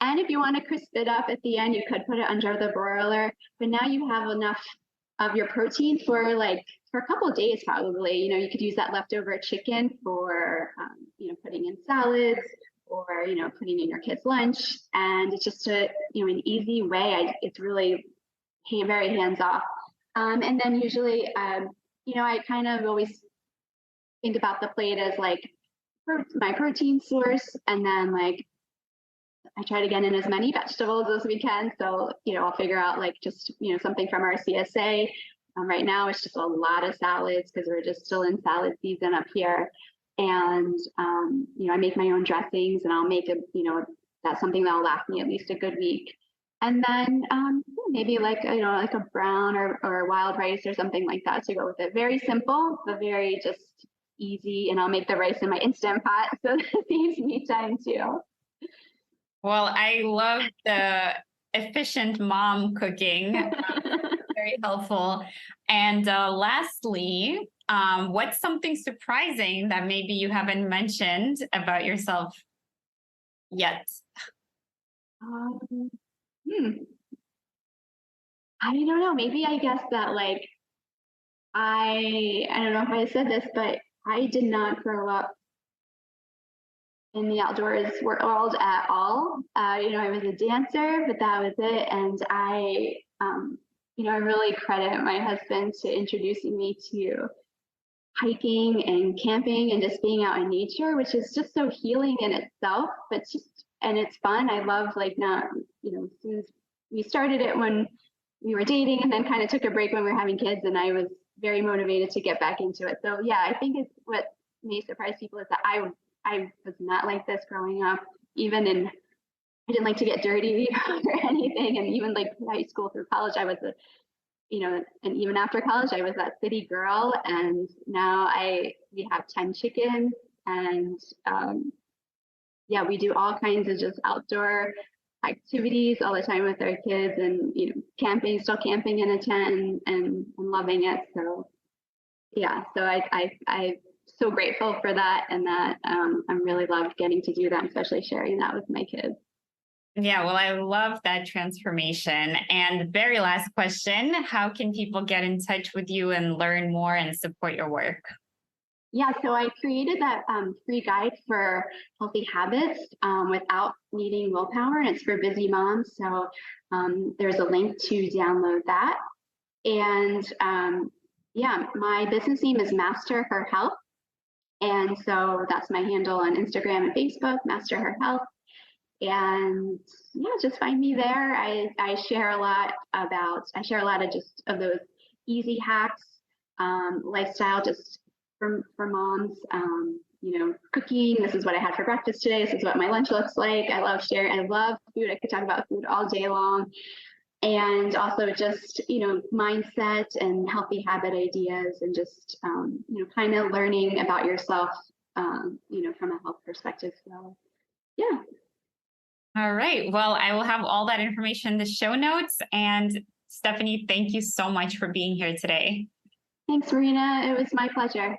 And if you want to crisp it up at the end, you could put it under the broiler. But now you have enough of your protein for a couple of days probably. You could use that leftover chicken for, putting in salads, or putting in your kids' lunch. And it's just an easy way. It's really very hands off. And then usually, I kind of always think about the plate as like my protein source, and then I try to get in as many vegetables as we can. So, I'll figure out just, something from our CSA. Right now it's just a lot of salads because we're just still in salad season up here. And, I make my own dressings, and I'll make that's something that'll last me at least a good week. And then maybe a brown or wild rice or something like that to go with it. Very simple, but very just easy. And I'll make the rice in my Instant Pot, so that saves me time too. Well, I love the efficient mom cooking. Very helpful. And lastly, what's something surprising that maybe you haven't mentioned about yourself yet? I don't know. Maybe I guess that I don't know if I said this, but I did not grow up in the outdoors world at all. I was a dancer, but that was it. And I really credit my husband to introducing me to hiking and camping and just being out in nature, which is just so healing in itself. And it's fun. I love now, since we started it when we were dating and then kind of took a break when we were having kids, and I was very motivated to get back into it. So yeah, I think it's what may surprise people is that I was not like this growing up. I didn't like to get dirty or anything. And even high school through college, I was and even after college, I was that city girl. And now we have 10 chickens, and we do all kinds of just outdoor activities all the time with our kids, and still camping in a tent and loving it. So yeah, so I'm so grateful for that, and that I'm really loved getting to do that, especially sharing that with my kids. Yeah, well, I love that transformation. And the very last question, how can people get in touch with you and learn more and support your work? Yeah, so I created that free guide for healthy habits without needing willpower, and it's for busy moms. So there's a link to download that. And my business name is Master Her Health. And so that's my handle on Instagram and Facebook, Master Her Health. And yeah, just find me there. I share a lot of just of those easy hacks, lifestyle, just for moms, cooking. This is what I had for breakfast today. This is what my lunch looks like. I love sharing. I love food. I could talk about food all day long. And also just, mindset and healthy habit ideas, and just, kind of learning about yourself, from a health perspective. So, yeah. All right. Well, I will have all that information in the show notes. And Stephanie, thank you so much for being here today. Thanks, Marina. It was my pleasure.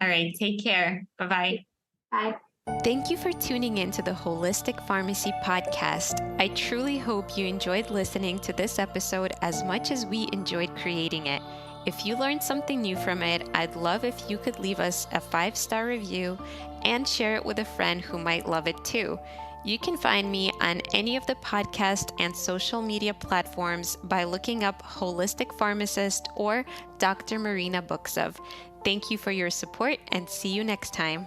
All right. Take care. Bye-bye. Bye. Thank you for tuning in to the Holistic Pharmacy Podcast. I truly hope you enjoyed listening to this episode as much as we enjoyed creating it. If you learned something new from it, I'd love if you could leave us a 5-star review and share it with a friend who might love it too. You can find me on any of the podcast and social media platforms by looking up Holistic Pharmacist or Dr. Marina Buksov. Thank you for your support, and see you next time.